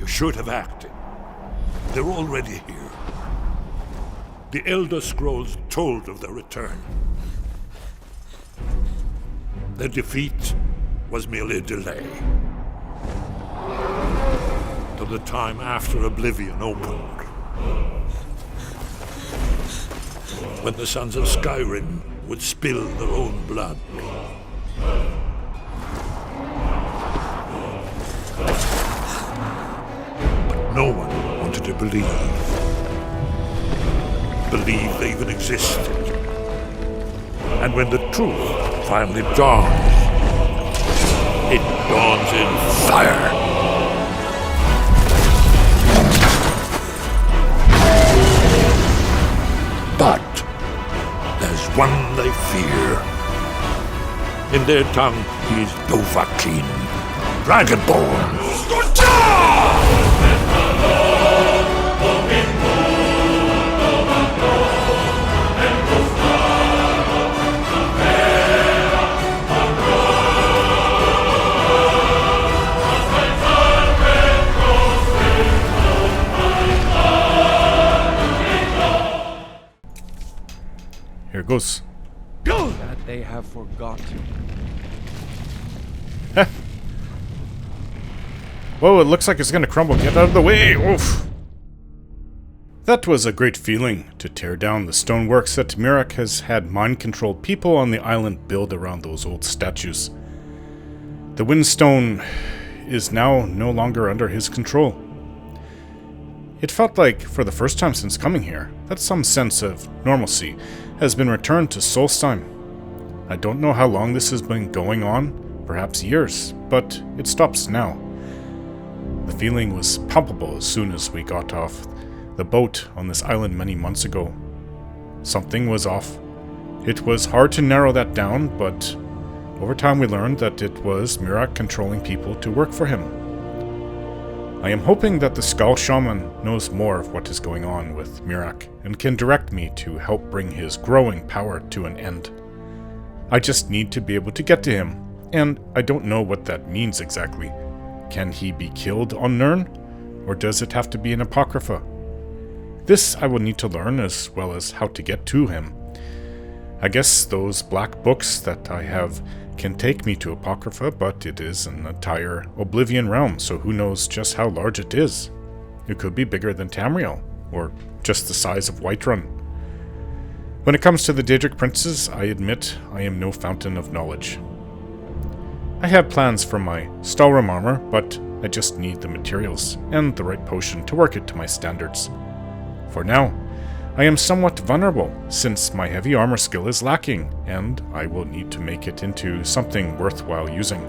You should have acted. They're already here. The Elder Scrolls told of their return. Their defeat was merely a delay. Till the time after Oblivion opened. When the Sons of Skyrim would spill their own blood. But no one wanted to believe they even existed. And when the truth finally dawns, it dawns in fire. But there's one they fear. In their tongue, he is Dovahkiin, Dragonborn. Here goes. That they have forgotten. Whoa, it looks like it's gonna crumble. Get out of the way! Oof! That was a great feeling, to tear down the stoneworks that Miraak has had mind-controlled people on the island build around those old statues. The Windstone is now no longer under his control. It felt like, for the first time since coming here, that some sense of normalcy has been returned to Solstheim. I don't know how long this has been going on, perhaps years, but it stops now. The feeling was palpable as soon as we got off the boat on this island many months ago. Something was off. It was hard to narrow that down, but over time we learned that it was Miraak controlling people to work for him. I am hoping that the Skaal Shaman knows more of what is going on with Miraak and can direct me to help bring his growing power to an end. I just need to be able to get to him, and I don't know what that means exactly. Can he be killed on Nirn, or does it have to be an Apocrypha? This I will need to learn, as well as how to get to him. I guess those black books that I have can take me to Apocrypha, but it is an entire Oblivion realm, so who knows just how large it is. It could be bigger than Tamriel, or just the size of Whiterun. When it comes to the Daedric Princes, I admit I am no fountain of knowledge. I have plans for my Stalrim armor, but I just need the materials and the right potion to work it to my standards. For now, I am somewhat vulnerable, since my heavy armor skill is lacking, and I will need to make it into something worthwhile using.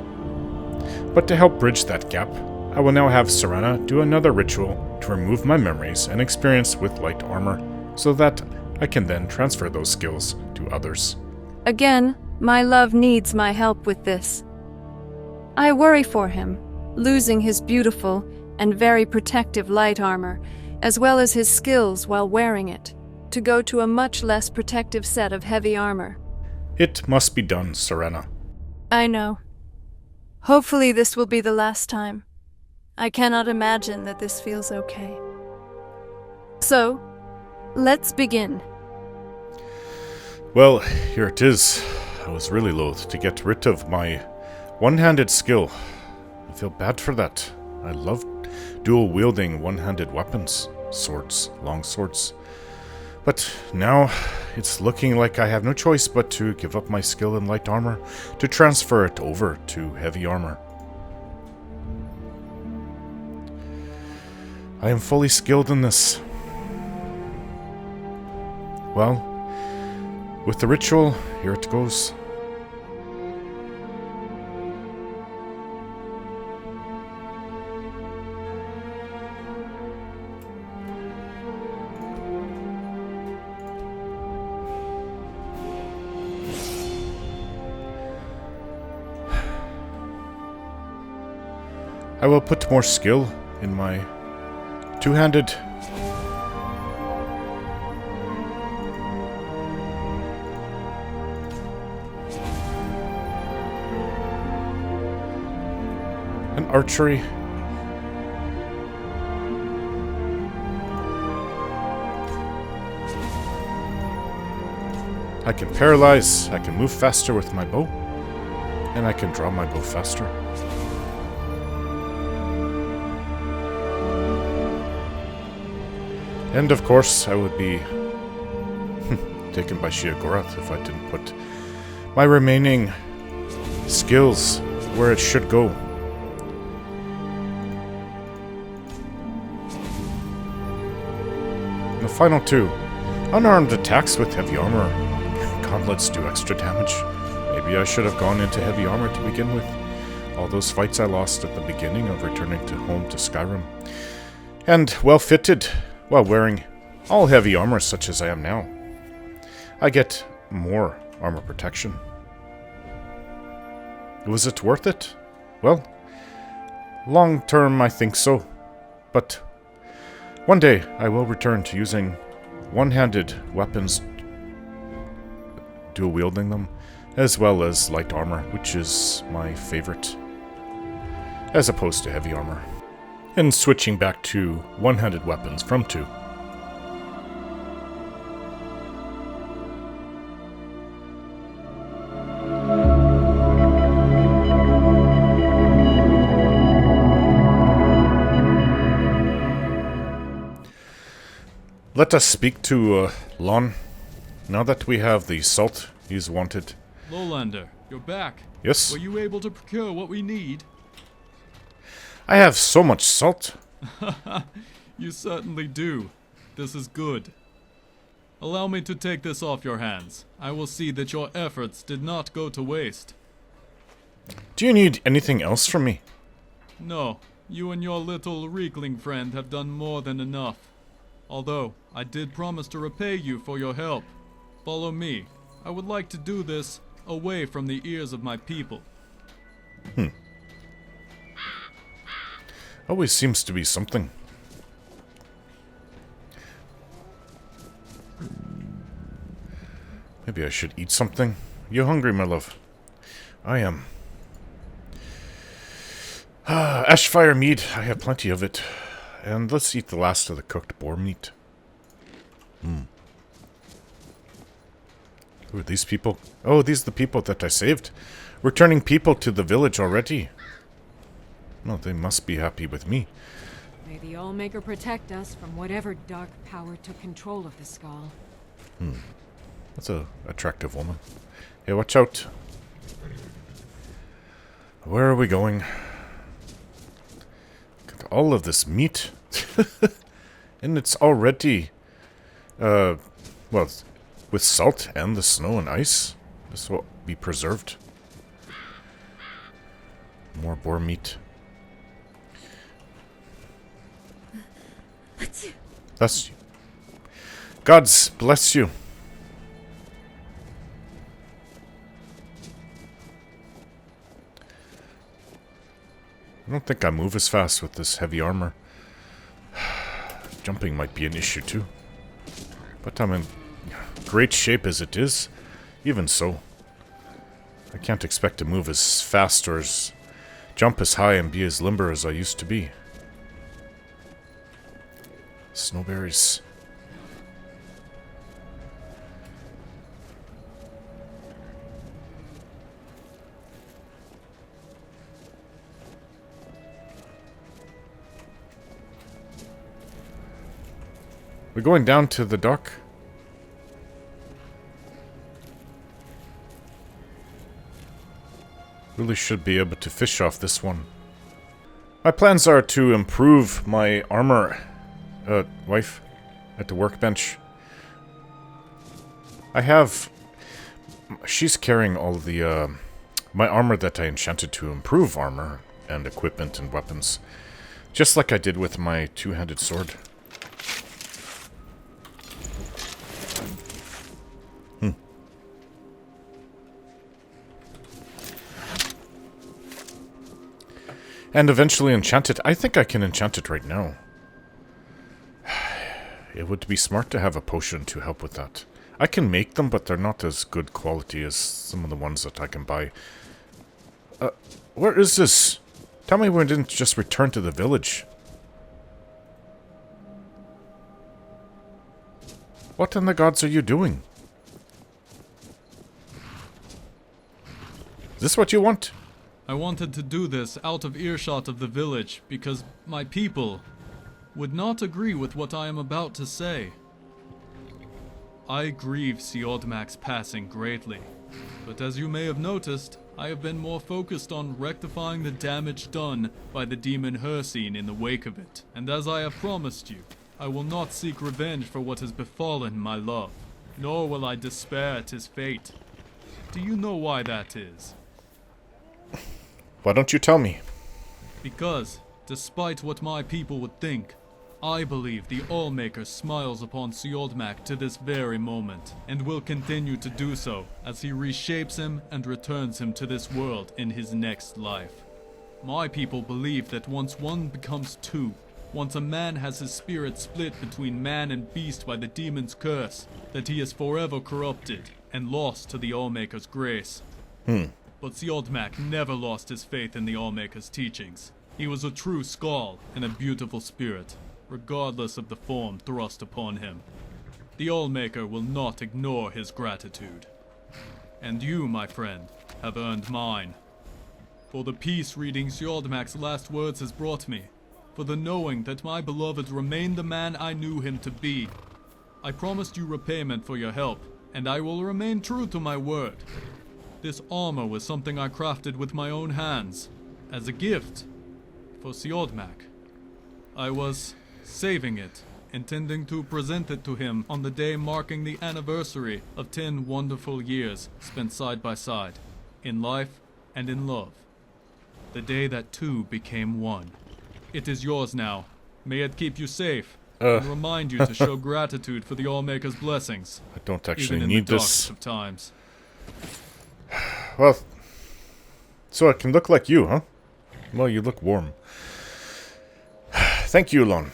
But to help bridge that gap, I will now have Serena do another ritual to remove my memories and experience with light armor, so that I can then transfer those skills to others. Again, my love needs my help with this. I worry for him, losing his beautiful and very protective light armor, as well as his skills while wearing it, to go to a much less protective set of heavy armor. It must be done, Serena. I know. Hopefully this will be the last time. I cannot imagine that this feels okay. So, let's begin. Well, here it is. I was really loath to get rid of my one-handed skill. I feel bad for that. I love dual-wielding one-handed weapons, swords, long swords. But now, it's looking like I have no choice but to give up my skill in light armor to transfer it over to heavy armor. I am fully skilled in this. Well, with the ritual, here it goes. I will put more skill in my two-handed. And archery. I can paralyze, I can move faster with my bow, and I can draw my bow faster. And of course, I would be taken by Sheogorath if I didn't put my remaining skills where it should go. And the final two. Unarmed attacks with heavy armor. Gauntlets do extra damage. Maybe I should have gone into heavy armor to begin with. All those fights I lost at the beginning of returning to home to Skyrim. And well fitted while wearing all heavy armor such as I am now. I get more armor protection. Was it worth it? Well, long term I think so. But one day I will return to using one-handed weapons, dual wielding them, as well as light armor, which is my favorite, as opposed to heavy armor. And switching back to one-handed weapons from two. Let us speak to Lon. Now that we have the salt he's wanted. Lowlander, you're back. Yes? Were you able to procure what we need? I have so much salt. You certainly do. This is good. Allow me to take this off your hands. I will see that your efforts did not go to waste. Do you need anything else from me? No, you and your little Reekling friend have done more than enough. Although, I did promise to repay you for your help. Follow me. I would like to do this away from the ears of my people. Always seems to be something. Maybe I should eat something. You hungry, my love? I am. Ashfire meat. I have plenty of it. And let's eat the last of the cooked boar meat. Who are these people? Oh, these are the people that I saved. Returning people to the village already. No, they must be happy with me. May the Allmaker protect us from whatever dark power took control of the Skaal. That's a attractive woman. Hey, watch out. Where are we going? Got all of this meat. And it's already, well, with salt and the snow and ice. This will be preserved. More boar meat. Bless you. Gods bless you. I don't think I move as fast with this heavy armor. Jumping might be an issue too. But I'm in great shape as it is. Even so. I can't expect to move as fast or as jump as high and be as limber as I used to be. Snowberries. We're going down to the dock. Really should be able to fish off this one. My plans are to improve my armor, wife, at the workbench. She's carrying all the, my armor that I enchanted to improve armor and equipment and weapons. Just like I did with my two-handed sword. And eventually enchant it. I think I can enchant it right now. It would be smart to have a potion to help with that. I can make them, but they're not as good quality as some of the ones that I can buy. Where is this? Tell me we didn't just return to the village. What in the gods are you doing? this what you want? I wanted to do this out of earshot of the village because my people would not agree with what I am about to say. I grieve Siodmak's passing greatly, but as you may have noticed, I have been more focused on rectifying the damage done by the demon Hircine in the wake of it. And as I have promised you, I will not seek revenge for what has befallen my love, nor will I despair at his fate. Do you know why that is? Why don't you tell me? Because, despite what my people would think, I believe the Allmaker smiles upon Siodmak to this very moment, and will continue to do so as he reshapes him and returns him to this world in his next life. My people believe that once one becomes two, once a man has his spirit split between man and beast by the demon's curse, that he is forever corrupted and lost to the Allmaker's grace. But Siodmak never lost his faith in the Allmaker's teachings. He was a true Skaal and a beautiful spirit, regardless of the form thrust upon him. The Allmaker will not ignore his gratitude. And you, my friend, have earned mine. For the peace reading Siodmak's last words has brought me, for the knowing that my beloved remained the man I knew him to be. I promised you repayment for your help, and I will remain true to my word. This armor was something I crafted with my own hands, as a gift, for Siodmak. I was saving it, intending to present it to him on the day marking the anniversary of 10 wonderful years spent side by side, in life and in love. The day that two became one. It is yours now. May it keep you safe, and remind you to show gratitude for the Allmaker's blessings. I don't actually even in need the darkest this. of times. Well, so it can look like you, huh? Well, you look warm. Thank you, Lon.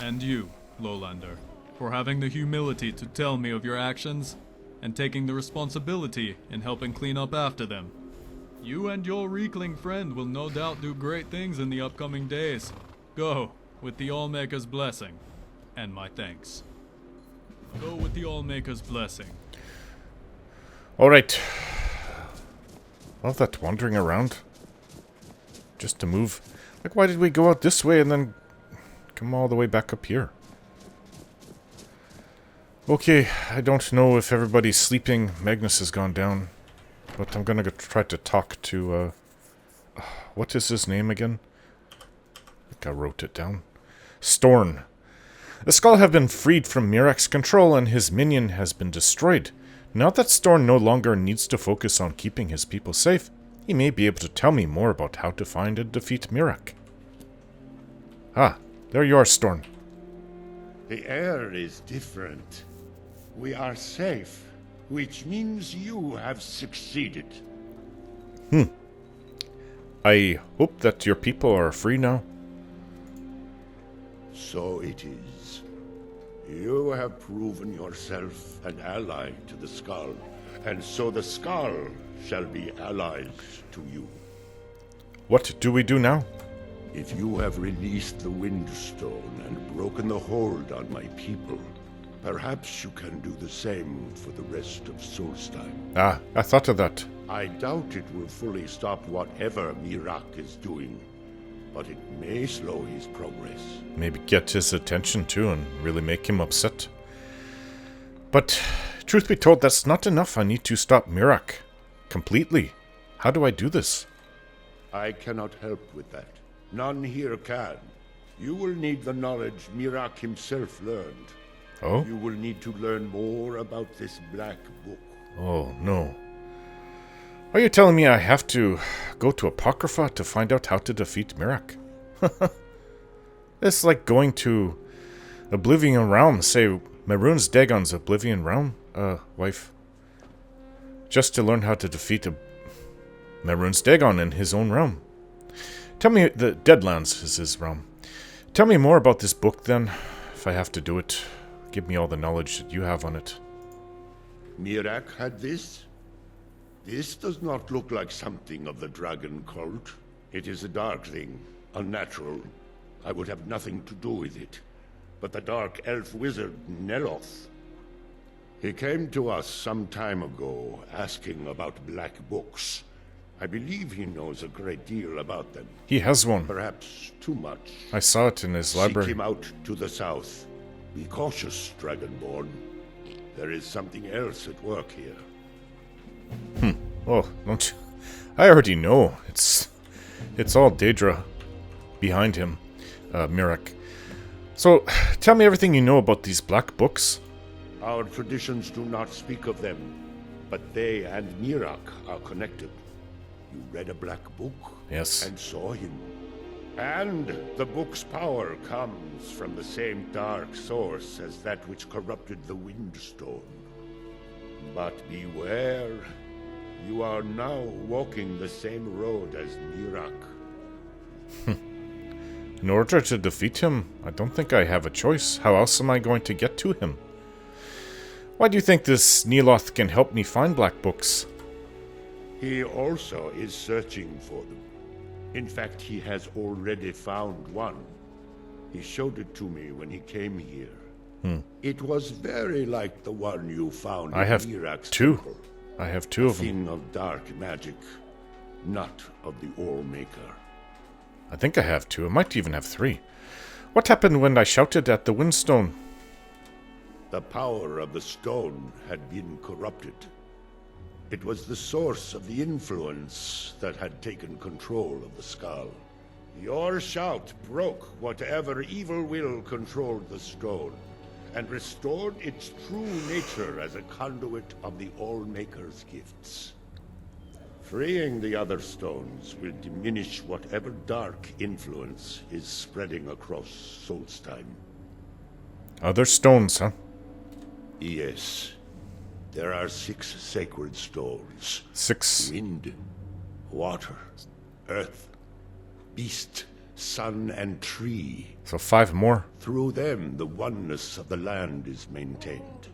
And you, Lowlander, for having the humility to tell me of your actions and taking the responsibility in helping clean up after them. You and your Reekling friend will no doubt do great things in the upcoming days. Go, with the Allmaker's blessing, and my thanks. Go with the Allmaker's blessing. Alright. All that wandering around. Just to move. Like, why did we go out this way and then come all the way back up here? Okay, I don't know if everybody's sleeping. Magnus has gone down. But I'm gonna try to talk to, what is his name again? I think I wrote it down. Starn. The Skaal have been freed from Miraak's control and his minion has been destroyed. Now that Starn no longer needs to focus on keeping his people safe, he may be able to tell me more about how to find and defeat Miraak. Ah, there you are, Starn. The air is different. We are safe, which means you have succeeded. I hope that your people are free now. So it is. You have proven yourself an ally to the Skaal, and so the Skaal shall be allies to you. What do we do now? If you have released the Windstone and broken the hold on my people, perhaps you can do the same for the rest of Solstheim. Ah, I thought of that. I doubt it will fully stop whatever Miraak is doing, but it may slow his progress. Maybe get his attention too and really make him upset. But, truth be told, that's not enough. I need to stop Miraak. Completely. How do I do this? I cannot help with that. None here can. You will need the knowledge Miraak himself learned. Oh? You will need to learn more about this black book. Oh, no. Are you telling me I have to go to Apocrypha to find out how to defeat Miraak? It's like going to Oblivion Realm, say Maroon's Dagon's Oblivion Realm, wife. Just to learn how to defeat Maroon's Dagon in his own realm. Tell me, the Deadlands is his realm. Tell me more about this book then, if I have to do it. Give me all the knowledge that you have on it. Miraak had this? This does not look like something of the dragon cult. It is a dark thing, unnatural. I would have nothing to do with it. But the dark elf wizard, Neloth, he came to us some time ago, asking about black books. I believe he knows a great deal about them. He has one. Perhaps too much. I saw it in his Seek library. him out to the south. Be cautious, Dragonborn. There is something else at work here. Oh, don't you? I already know. It's all Daedra behind him, Miraak. So, tell me everything you know about these black books. Our traditions do not speak of them, but they and Miraak are connected. You read a black book? Yes. And saw him. And the book's power comes from the same dark source as that which corrupted the Windstone. But beware, you are now walking the same road as Miraak. In order to defeat him, I don't think I have a choice. How else am I going to get to him? Why do you think this Neloth can help me find black books? He also is searching for them. In fact, he has already found one. He showed it to me when he came here. It was very like the one you found I in have Miraak's two. temple. I have two of them. Thing of dark magic, not of the All-Maker. I think I have two. I might even have three. What happened when I shouted at the Windstone? The power of the stone had been corrupted. It was the source of the influence that had taken control of the Skaal. Your shout broke whatever evil will controlled the stone, and restored its true nature as a conduit of the All-Maker's gifts. Freeing the other stones will diminish whatever dark influence is spreading across Solstheim. Other stones, huh? Yes. There are 6 sacred stones. 6. Wind, water, earth, beast, sun, and tree. So 5 more. Through them, the oneness of the land is maintained.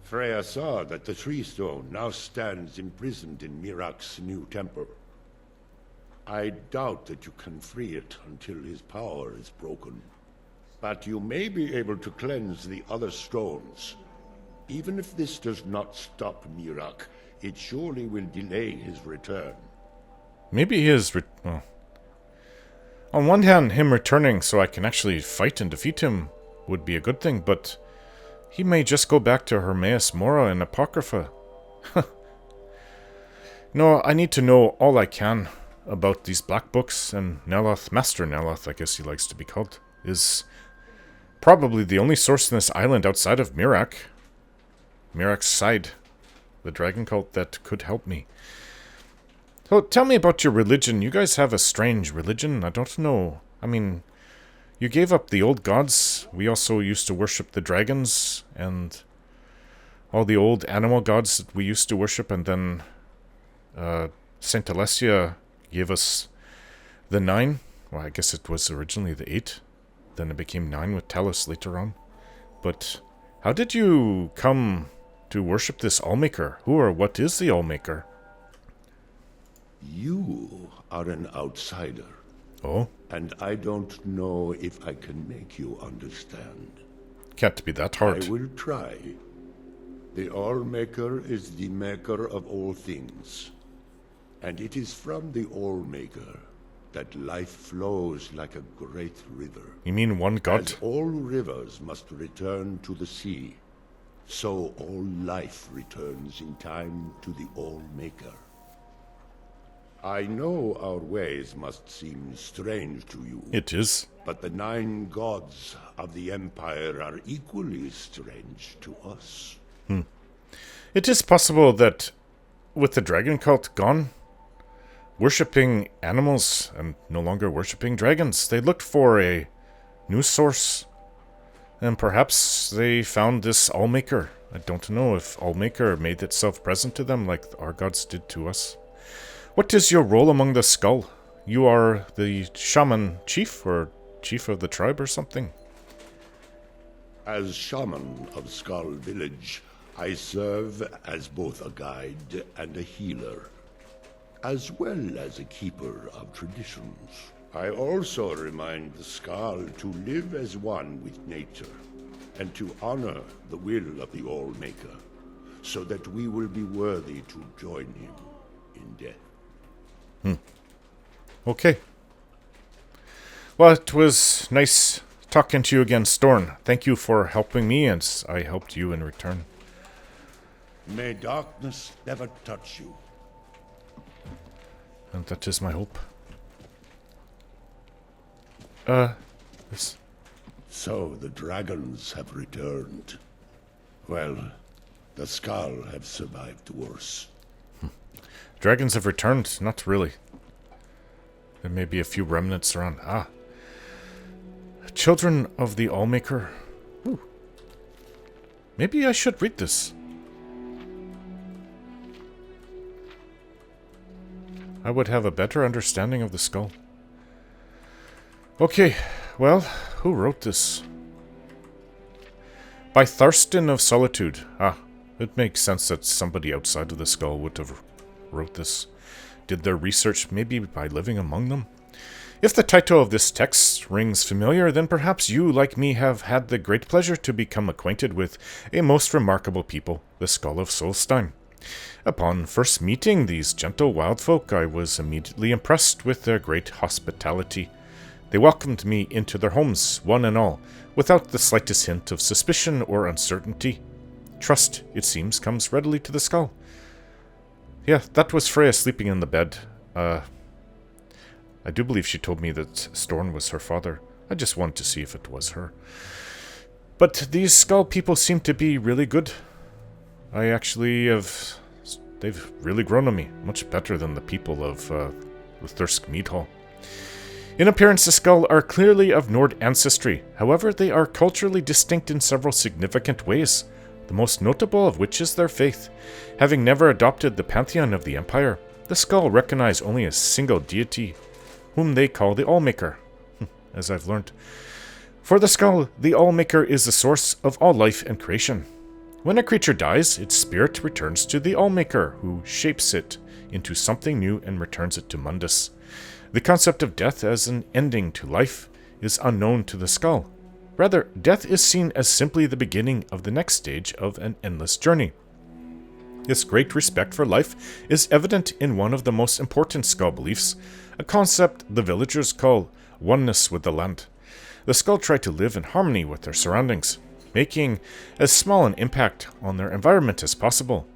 Freya saw that the tree stone now stands imprisoned in Miraak's new temple. I doubt that you can free it until his power is broken. But you may be able to cleanse the other stones. Even if this does not stop Miraak, it surely will delay his return. Maybe he is... well. On one hand, him returning so I can actually fight and defeat him would be a good thing, but he may just go back to Hermaeus Mora and Apocrypha. No, I need to know all I can about these black books, and Neloth, Master Neloth, I guess he likes to be called, is probably the only source in this island outside of Miraak. Miraak's side, the dragon cult that could help me. So tell me about your religion. You guys have a strange religion. I don't know. I mean, you gave up the old gods. We also used to worship the dragons and all the old animal gods that we used to worship. And then Saint Alessia gave us the 9. Well, I guess it was originally the 8. Then it became 9 with Talos later on. But how did you come to worship this All-Maker? Who or what is the All-Maker? You are an outsider. Oh? And I don't know if I can make you understand. Can't be that hard. I will try. The All-Maker is the maker of all things. And it is from the All-Maker that life flows like a great river. You mean one god? As all rivers must return to the sea, so all life returns in time to the All-Maker. I know our ways must seem strange to you. It is. But the 9 gods of the Empire are equally strange to us. It is possible that with the dragon cult gone, worshipping animals and no longer worshipping dragons, they looked for a new source. And perhaps they found this All-Maker. I don't know if All-Maker made itself present to them like our gods did to us. What is your role among the Skull? You are the Shaman chief or chief of the tribe or something? As Shaman of Skaal Village, I serve as both a guide and a healer, as well as a keeper of traditions. I also remind the Skaal to live as one with nature, and to honor the will of the All-Maker, so that we will be worthy to join him in death. Okay. Well, it was nice talking to you again, Starn. Thank you for helping me, and I helped you in return. May darkness never touch you. And that is my hope. This... So the dragons have returned. Well, the Skaal have survived worse. Dragons have returned? Not really. There may be a few remnants around. Ah. Children of the Allmaker. Ooh. Maybe I should read this. I would have a better understanding of the skull. Okay, well, who wrote this? By Thurston of Solitude. Ah, it makes sense that somebody outside of the skull would have wrote this. Did their research maybe by living among them? If the title of this text rings familiar, then perhaps you, like me, have had the great pleasure to become acquainted with a most remarkable people, the Skull of Solstheim. Upon first meeting these gentle wild folk, I was immediately impressed with their great hospitality. They welcomed me into their homes, one and all, without the slightest hint of suspicion or uncertainty. Trust, it seems, comes readily to the skull. Yeah, that was Freya sleeping in the bed. I do believe she told me that Starn was her father. I just wanted to see if it was her. But these skull people seem to be really good. I actually have... They've really grown on me, much better than the people of the Thirsk Mead Hall. In appearance, the skull are clearly of Nord ancestry. However, they are culturally distinct in several significant ways, the most notable of which is their faith. Having never adopted the pantheon of the Empire, the skull recognize only a single deity, whom they call the Allmaker, as I've learned. For the skull, the Allmaker is the source of all life and creation. When a creature dies, its spirit returns to the Allmaker, who shapes it into something new and returns it to Mundus. The concept of death as an ending to life is unknown to the skull. Rather, death is seen as simply the beginning of the next stage of an endless journey. This great respect for life is evident in one of the most important skull beliefs, a concept the villagers call oneness with the land. The skull try to live in harmony with their surroundings, making as small an impact on their environment as possible.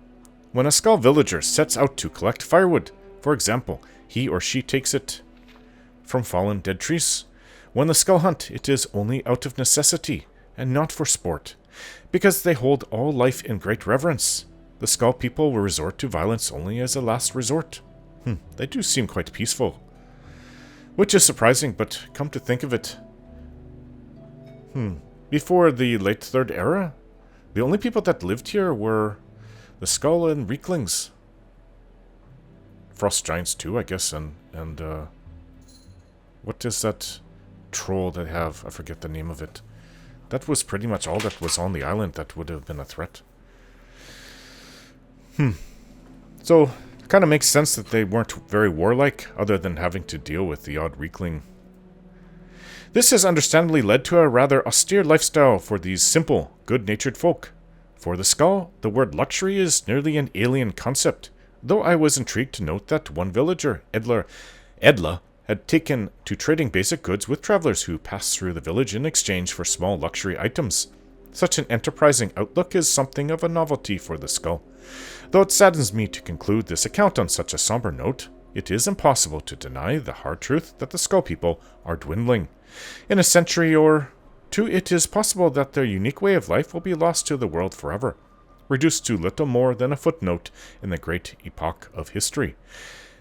When a skull villager sets out to collect firewood, for example, he or she takes it from fallen dead trees. When the skull hunt, it is only out of necessity and not for sport, because they hold all life in great reverence. The skull people will resort to violence only as a last resort. They do seem quite peaceful. Which is surprising, but come to think of it, before the late Third Era, the only people that lived here were the Skull and Reeklings. Frost Giants too, I guess, and what is that troll they have? I forget the name of it. That was pretty much all that was on the island that would have been a threat. So, it kind of makes sense that they weren't very warlike, other than having to deal with the odd Reekling. This has understandably led to a rather austere lifestyle for these simple, good-natured folk. For the skull, the word luxury is nearly an alien concept, though I was intrigued to note that one villager, Edla, had taken to trading basic goods with travelers who passed through the village in exchange for small luxury items. Such an enterprising outlook is something of a novelty for the skull. Though it saddens me to conclude this account on such a somber note, it is impossible to deny the hard truth that the skull people are dwindling. In a century or two, it is possible that their unique way of life will be lost to the world forever, reduced to little more than a footnote in the great epoch of history.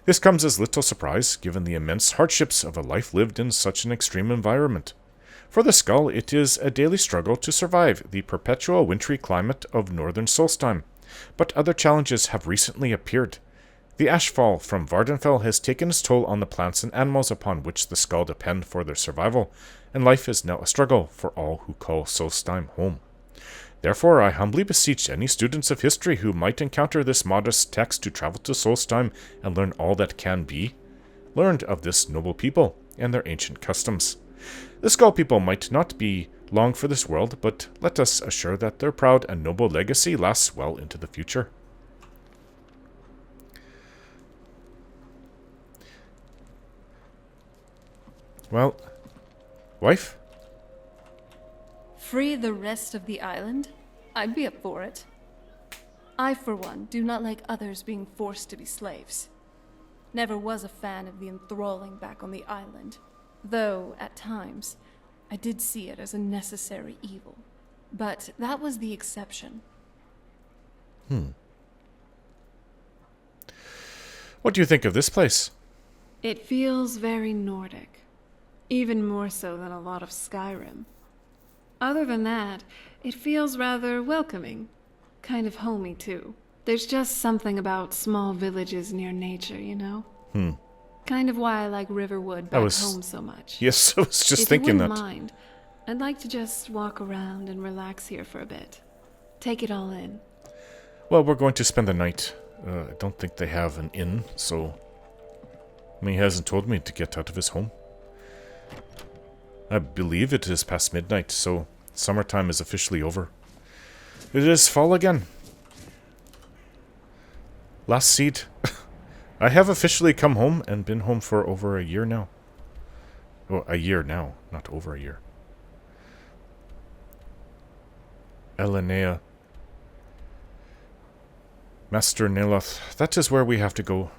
This comes as little surprise, given the immense hardships of a life lived in such an extreme environment. For the skull, it is a daily struggle to survive the perpetual wintry climate of northern Solstheim, but other challenges have recently appeared. The ashfall from Vardenfell has taken its toll on the plants and animals upon which the skull depend for their survival, and life is now a struggle for all who call Solstheim home. Therefore, I humbly beseech any students of history who might encounter this modest text to travel to Solstheim and learn all that can be learned of this noble people and their ancient customs. The skull people might not be long for this world, but let us assure that their proud and noble legacy lasts well into the future. Well, wife? Free the rest of the island? I'd be up for it. I, for one, do not like others being forced to be slaves. Never was a fan of the enthralling back on the island, though, at times, I did see it as a necessary evil. But that was the exception. What do you think of this place? It feels very Nordic. Even more so than a lot of Skyrim. Other than that, it feels rather welcoming. Kind of homey, too. There's just something about small villages near nature, you know? Kind of why I like Riverwood back home so much. Yes, I was just If thinking you that. wouldn't mind, I'd like to just walk around and relax here for a bit. Take it all in. Well, we're going to spend the night. I don't think they have an inn, so... I mean, he hasn't told me to get out of his home. I believe it is past midnight, so summertime is officially over. It is fall again. Last seed. I have officially come home and been home for over a year now. Well, a year now, not over a year. Elenea. Master Neloth, that is where we have to go.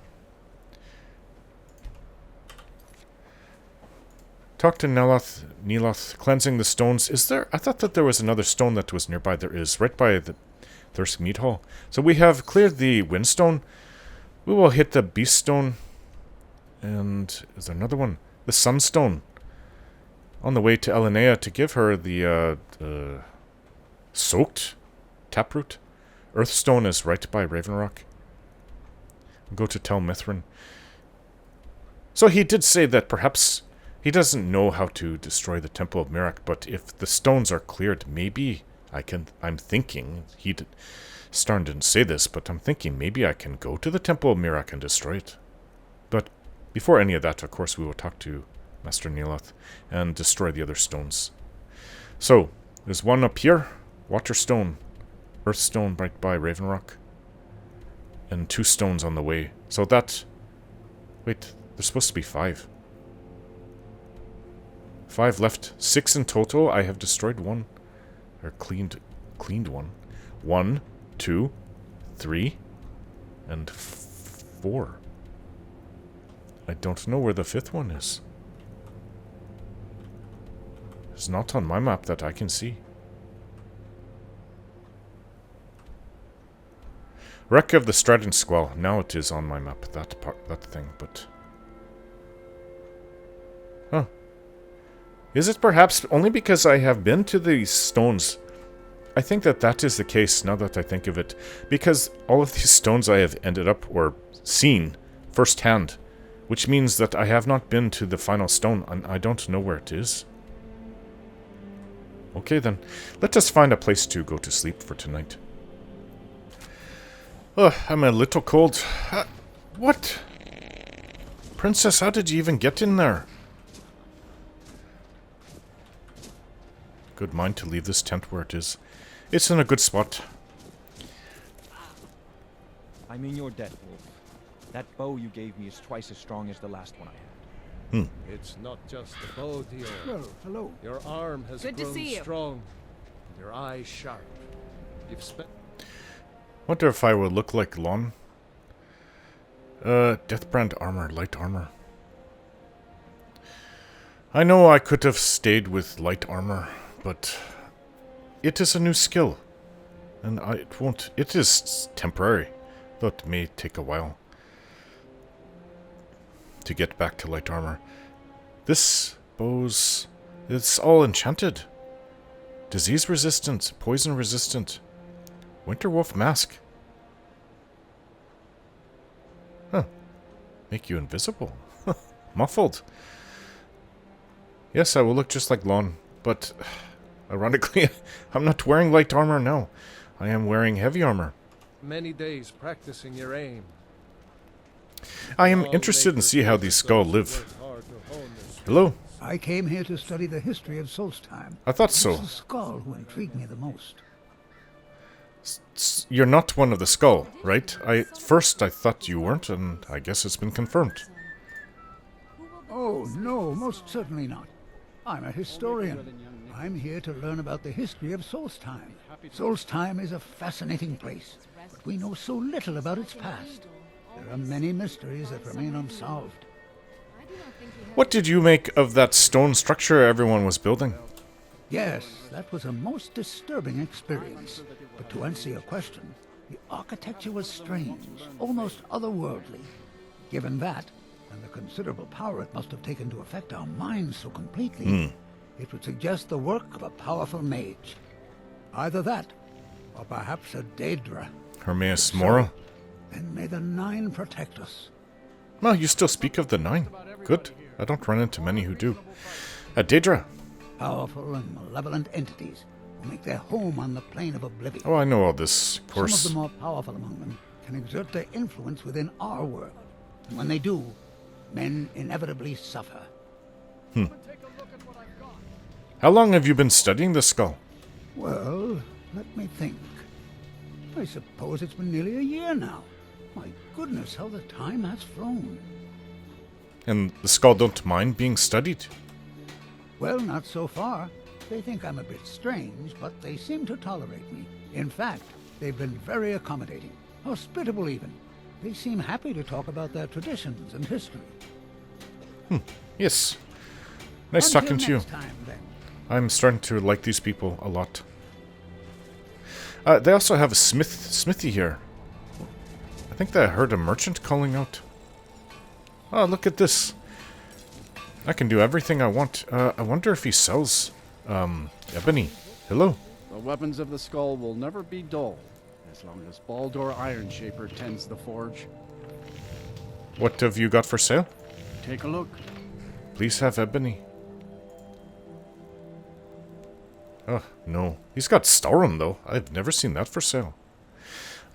Talk to Neloth, cleansing the stones. Is there? I thought that there was another stone that was nearby. There is, right by the Thirsk Mead Hall. So we have cleared the Windstone. We will hit the Beast Stone. And is there another one? The Sunstone. On the way to Elenea to give her the soaked taproot. Earthstone is right by Ravenrock. We'll go to Tel Mithrin. So he did say that perhaps he doesn't know how to destroy the Temple of Miraak, but if the stones are cleared, maybe I'm thinking, Starn didn't say this, but I'm thinking maybe I can go to the Temple of Miraak and destroy it. But before any of that, of course, we will talk to Master Neloth and destroy the other stones. So, there's one up here, Waterstone, Earthstone right by Ravenrock, and 2 stones on the way. So that... Wait, there's supposed to be 5. 5 left. 6 in total. I have destroyed 1. Or cleaned 1. 1, 2, 3, and 4. I don't know where the 5th one is. It's not on my map that I can see. Wreck of the Strident Squall. Now it is on my map, that thing, but... Huh. Is it perhaps only because I have been to these stones? I think that is the case, now that I think of it. Because all of these stones I have ended up, or seen, firsthand. Which means that I have not been to the final stone, and I don't know where it is. Okay then, let us find a place to go to sleep for tonight. Oh, I'm a little cold. What? Princess, how did you even get in there? Good mind to leave this tent where it is. It's in a good spot. I'm in your debt, Wolf. That bow you gave me is twice as strong as the last one I had. It's not just the bow, Dior. Well, hello. Your arm has Good to grown see you. strong. Your eyes sharp. You've spent... Wonder if I would look like Lon. Deathbrand armor, light armor. I know I could have stayed with light armor, but it is a new skill. And it is temporary, though it may take a while to get back to light armor. This bow's... it's all enchanted. Disease resistant, poison resistant. Winterwolf mask. Huh. Make you invisible. Muffled. Yes, I will look just like Lon, but ironically, I'm not wearing light armor now. I am wearing heavy armor. many days practicing your aim. I am interested in see how these Skaal live. Hello? I came here to study the history of Solstheim. I thought so. It's the Skaal who intrigued me the most. You're not one of the Skaal, right? First I thought you weren't, and I guess it's been confirmed. Oh, no, most certainly not. I'm a historian. I'm here to learn about the history of Solstheim. Solstheim is a fascinating place, but we know so little about its past. There are many mysteries that remain unsolved. What did you make of that stone structure everyone was building? Yes, that was a most disturbing experience. But to answer your question, the architecture was strange, almost otherworldly. Given that, and the considerable power it must have taken to affect our minds so completely, it would suggest the work of a powerful mage. Either that, or perhaps a Daedra. Hermaeus Mora? And may the Nine protect us. Well, you still speak of the Nine. Good. I don't run into many who do. Daedra. Powerful and malevolent entities who make their home on the plane of oblivion. Oh, I know all this, of course. Some of the more powerful among them can exert their influence within our world. And when they do, men inevitably suffer. How long have you been studying this skull? Well, let me think. I suppose it's been nearly a year now. My goodness, how the time has flown. And the skull don't mind being studied? Well, not so far. They think I'm a bit strange, but they seem to tolerate me. In fact, they've been very accommodating, hospitable even. They seem happy to talk about their traditions and history. Yes. Nice Until talking to you. next time, then. I'm starting to like these people a lot. They also have a smithy here. I think that I heard a merchant calling out. Oh, look at this. I can do everything I want. I wonder if he sells, ebony. Hello. The weapons of the skull will never be dull, as long as Baldur Ironshaper tends the forge. What have you got for sale? Take a look. Please have ebony. Oh, no. He's got Starn, though. I've never seen that for sale.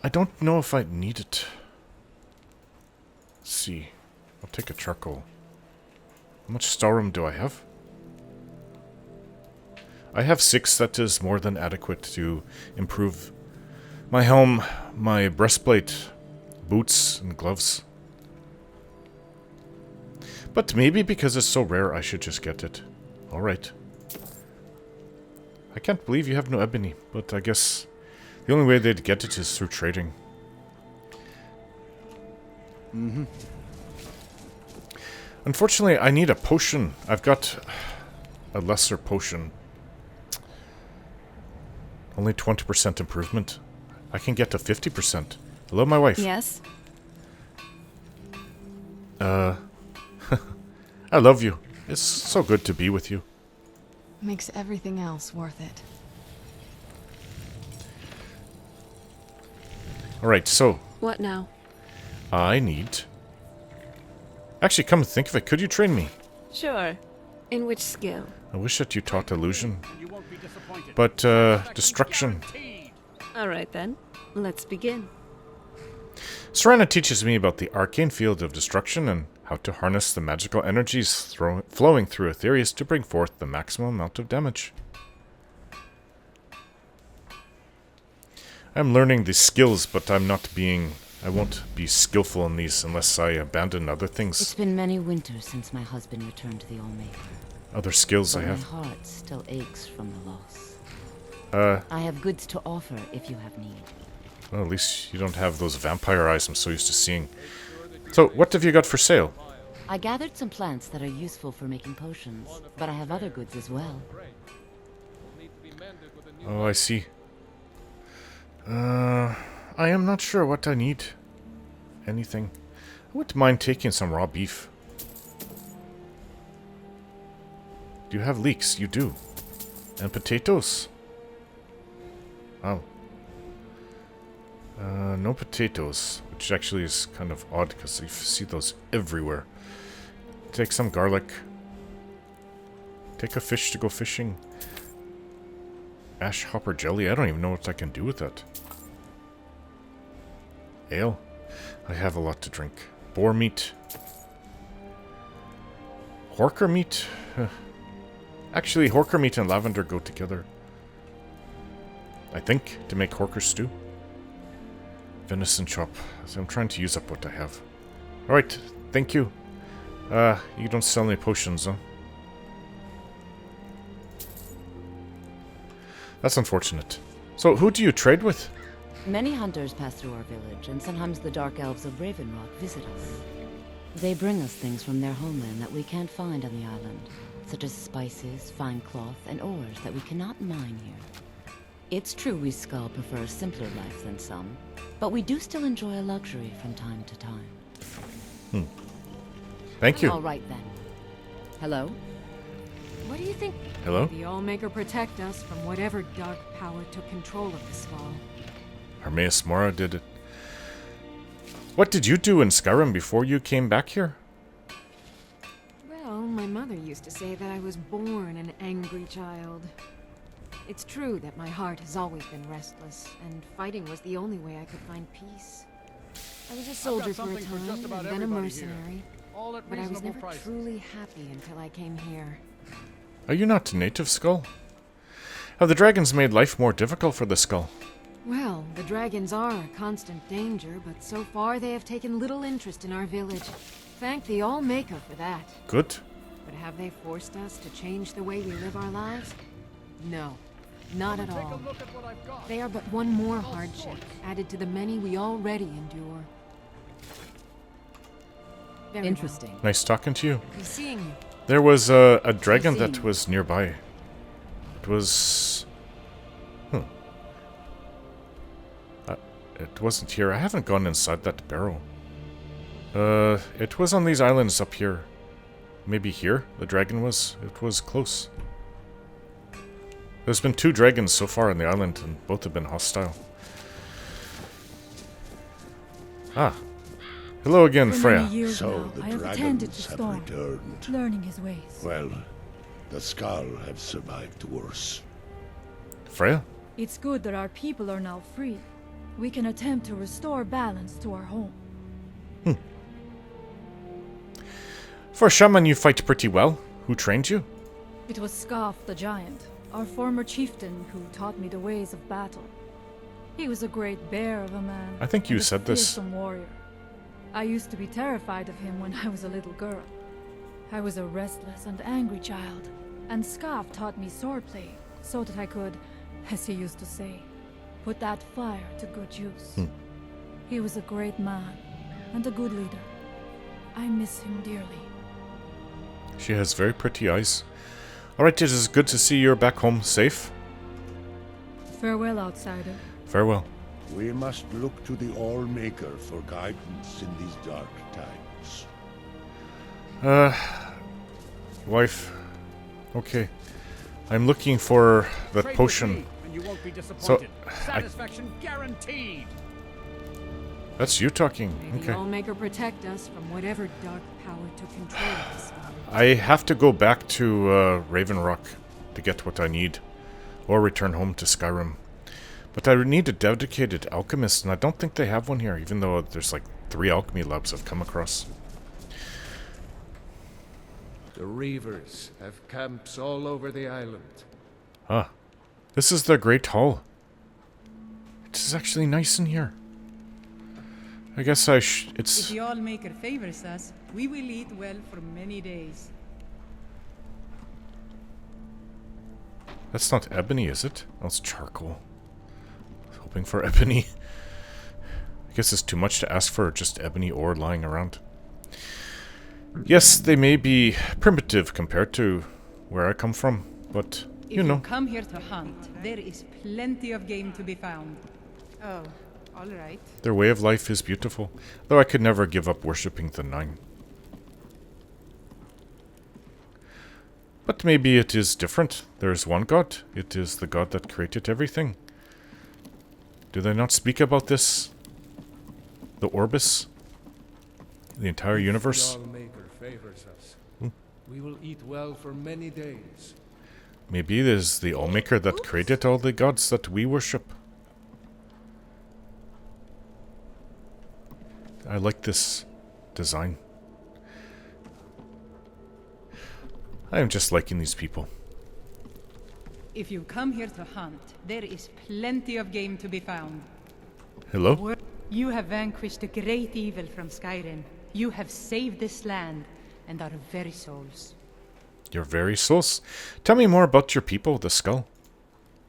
I don't know if I need it. Let's see. I'll take a charcoal. How much Starn do I have? I have 6. That is more than adequate to improve my helm, my breastplate, boots, and gloves. But maybe because it's so rare, I should just get it. Alright. I can't believe you have no ebony, but I guess the only way they'd get it is through trading. Unfortunately, I need a potion. I've got a lesser potion. Only 20% improvement. I can get to 50%. Hello, my wife. Yes? I love you. It's so good to be with you. Makes everything else worth it. Alright, so What now? I need... Actually, come to think of it, could you train me? Sure. In which skill? I wish that you taught illusion. But, destruction. Alright then. Let's begin. Serena teaches me about the arcane field of destruction and how to harness the magical energies flowing through Aetherius to bring forth the maximum amount of damage. I'm learning these skills, but I won't be skillful in these unless I abandon other It's things. been many winters since my husband returned to the Allmaker. Other skills I But have. my heart still aches from the loss. I have goods to offer if you have need. Well, at least you don't have those vampire eyes I'm so used to seeing. So, what have you got for sale? I gathered some plants that are useful for making potions, but I have other goods as well. Oh, I see. I am not sure what I need. Anything. I wouldn't mind taking some raw beef. Do you have leeks? You do. And potatoes. Wow. No potatoes, which actually is kind of odd because you see those everywhere. Take some garlic. Take a fish to go fishing. Ash hopper jelly. I don't even know what I can do with that. Ale. I have a lot to drink. Boar meat. Horker meat. Actually, horker meat and lavender go together. I think, to make horker stew. Venison chop. So I'm trying to use up what I have. Alright, thank you. You don't sell any potions, huh? That's unfortunate. So, who do you trade with? Many hunters pass through our village, and sometimes the Dark Elves of Ravenrock visit us. They bring us things from their homeland that we can't find on the island, such as spices, fine cloth, and ores that we cannot mine here. It's true we Skaal prefer a simpler life than some, but we do still enjoy a luxury from time to time. Thank you. All right then. Hello? What do you think? Hello? The All-Maker protect us from whatever dark power took control of the Skaal. Hermaeus Mora did it. What did you do in Skyrim before you came back here? Well, my mother used to say that I was born an angry child. It's true that my heart has always been restless, and fighting was the only way I could find peace. I was a soldier for a time, and then a mercenary, but I was never truly happy until I came here. Are you not native Skaal? Have the dragons made life more difficult for the Skaal? Well, the dragons are a constant danger, but so far they have taken little interest in our village. Thank the All-Maker for that. Good. But have they forced us to change the way we live our lives? No, not at all. They are but one more hardship, added to the many we already endure. Very Interesting. Nice talking to you. Nice seeing you. There was a dragon that was nearby. It was... it wasn't here. I haven't gone inside that barrel. It was on these islands up here. Maybe here the dragon was. It was close. There's been 2 dragons so far on the island, and both have been hostile. Ah. Hello again, Freya. So the dragons have returned. Learning his ways. Well, the Skaal have survived worse. Freya? It's good that our people are now free. We can attempt to restore balance to our home. For a shaman, you fight pretty well. Who trained you? It was Skaal the Giant, our former chieftain, who taught me the ways of battle. He was a great bear of a man. I think you and a said this. fearsome warrior. I used to be terrified of him when I was a little girl. I was a restless and angry child, and Skaal taught me swordplay so that I could, as he used to say, put that fire to good use. He was a great man and a good leader. I miss him dearly. She has very pretty eyes. Alright, it is good to see you're back home safe. Farewell, outsider. Farewell. We must look to the All-Maker for guidance in these dark times. Wife. Okay. I'm looking for that potion. You won't be disappointed. So, Satisfaction guaranteed. That's you talking. May the Okay. All-Maker protect us from whatever dark power took control of the Skaal. I have to go back to Ravenrock to get what I need, or return home to Skyrim. But I need a dedicated alchemist, and I don't think they have one here, even though there's like 3 alchemy labs I've come across. The Reavers have camps all over the island. Ah. This is the Great Hall. It is actually nice in here. I guess If it's... the All-Maker favors us, we will eat well for many days. That's not ebony, is it? Oh, it's charcoal. I was hoping for ebony. I guess it's too much to ask for just ebony ore lying around. Yes, they may be primitive compared to where I come from, but... If you come here to hunt, there is plenty of game to be found. Oh, all right. Their way of life is beautiful, though I could never give up worshipping the 9. But maybe it is different. There is one god. It is the god that created everything. Do they not speak about this? The Orbis? The entire universe? The All-Maker favors us. We will eat well for many days. Maybe it is the All-Maker that created all the gods that we worship. I like this design. I am just liking these people. If you come here to hunt, there is plenty of game to be found. Hello? You have vanquished a great evil from Skyrim. You have saved this land, and our very souls. Your very souls? Tell me more about your people, the Skull.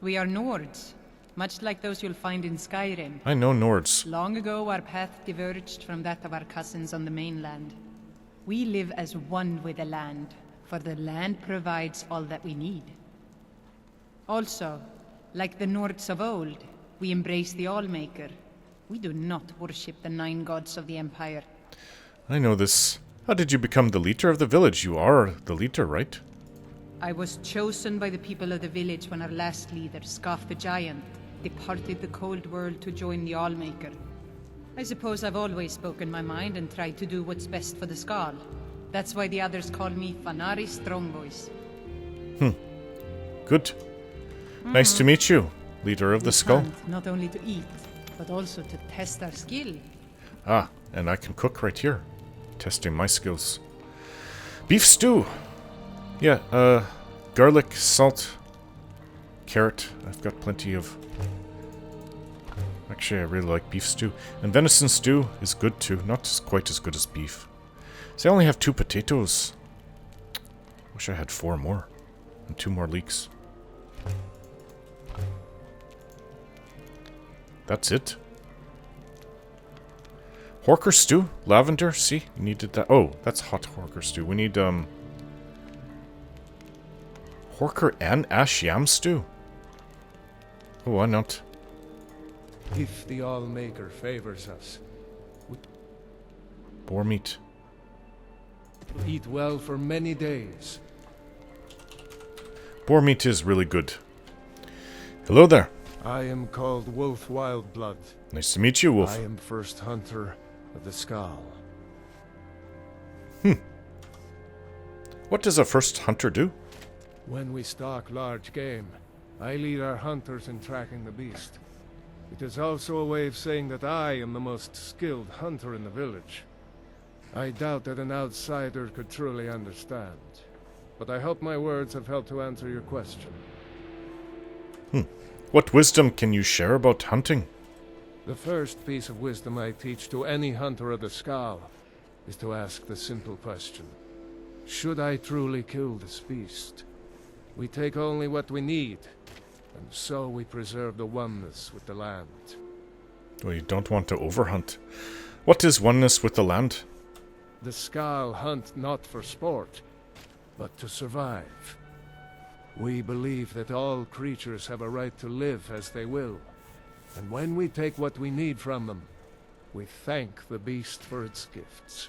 We are Nords, much like those you'll find in Skyrim. I know Nords. Long ago, our path diverged from that of our cousins on the mainland. We live as one with the land, for the land provides all that we need. Also, like the Nords of old, we embrace the Allmaker. We do not worship the 9 gods of the Empire. I know this. How did you become the leader of the village? You are the leader, right? I was chosen by the people of the village when our last leader, Skaal the Giant, departed the cold world to join the Allmaker. I suppose I've always spoken my mind and tried to do what's best for the Skaal. That's why the others call me Fanari Strongvoice. Good. Nice to meet you, leader of the Skull. Hunt not only to eat, but also to test our skill. Ah, and I can cook right here. Testing my skills. Beef stew. Yeah, garlic, salt, carrot. I've got plenty of... Actually, I really like beef stew. And venison stew is good too. Not quite as good as beef. So I only have 2 potatoes. Wish I had 4 more. And 2 more leeks. That's it. Horker stew? Lavender? See? You needed that. Oh, that's hot horker stew. We need, Horker and ash yam stew? Oh, why not? If the Allmaker favors us, Boar meat. we'll eat well for many days. Boar meat is really good. Hello there. I am called Wolf Wildblood. Nice to meet you, Wolf. I am first hunter of the Skaal. What does a first hunter do? When we stalk large game, I lead our hunters in tracking the beast. It is also a way of saying that I am the most skilled hunter in the village. I doubt that an outsider could truly understand, but I hope my words have helped to answer your question. What wisdom can you share about hunting? The first piece of wisdom I teach to any hunter of the Skaal is to ask the simple question. Should I truly kill this beast? We take only what we need, and so we preserve the oneness with the land. Well, you don't want to overhunt. What is oneness with the land? The Skaal hunt not for sport, but to survive. We believe that all creatures have a right to live as they will, and when we take what we need from them, we thank the beast for its gifts.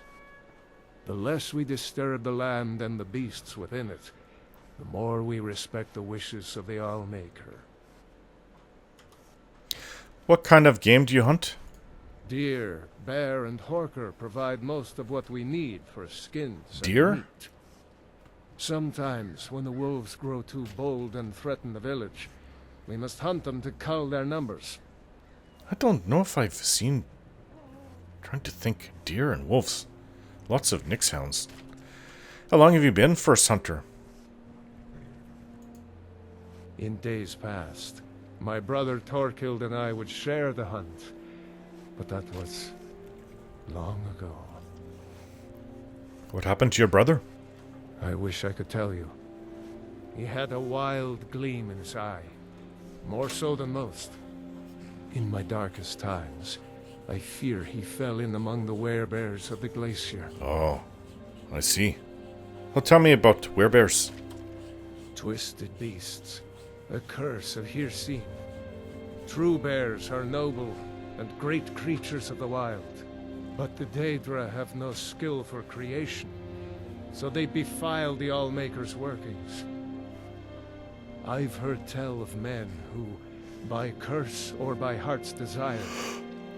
The less we disturb the land and the beasts within it, the more we respect the wishes of the Allmaker. What kind of game do you hunt? Deer, bear, and horker provide most of what we need for skins Deer? and meat. Sometimes, when the wolves grow too bold and threaten the village, we must hunt them to cull their numbers. I don't know if I've seen... Trying to think. Deer and wolves. Lots of nixhounds. How long have you been first hunter? In days past, my brother Torkild and I would share the hunt, but that was long ago. What happened to your brother? I wish I could tell you. He had a wild gleam in his eye, more so than most. In my darkest times, I fear he fell in among the werebears of the glacier. Oh, I see. Well, tell me about werebears. Twisted beasts, a curse of Hircine. True bears are noble and great creatures of the wild, but the Daedra have no skill for creation, so they defile the Allmaker's workings. I've heard tell of men who, by curse or by heart's desire,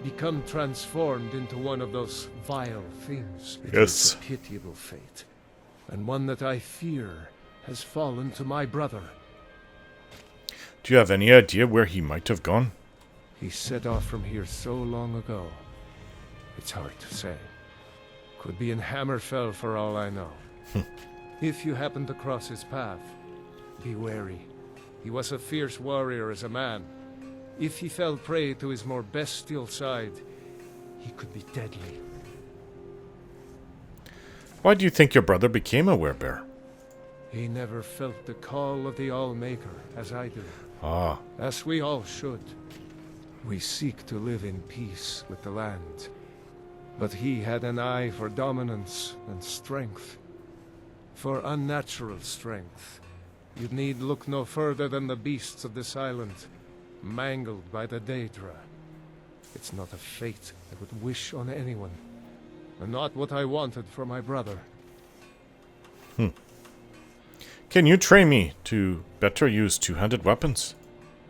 become transformed into one of those vile things. It is a pitiable fate, and one that I fear has fallen to my brother. Do you have any idea where he might have gone? He set off from here so long ago. It's hard to say. Could be in Hammerfell for all I know. If you happen to cross his path, be wary. He was a fierce warrior as a man. If he fell prey to his more bestial side, he could be deadly. Why do you think your brother became a werebear? He never felt the call of the All-Maker, as I do. Ah. As we all should. We seek to live in peace with the land. But he had an eye for dominance and strength. For unnatural strength. You'd need look no further than the beasts of this island, mangled by the Daedra. It's not a fate I would wish on anyone, and not what I wanted for my brother. Can you train me to better use two-handed weapons?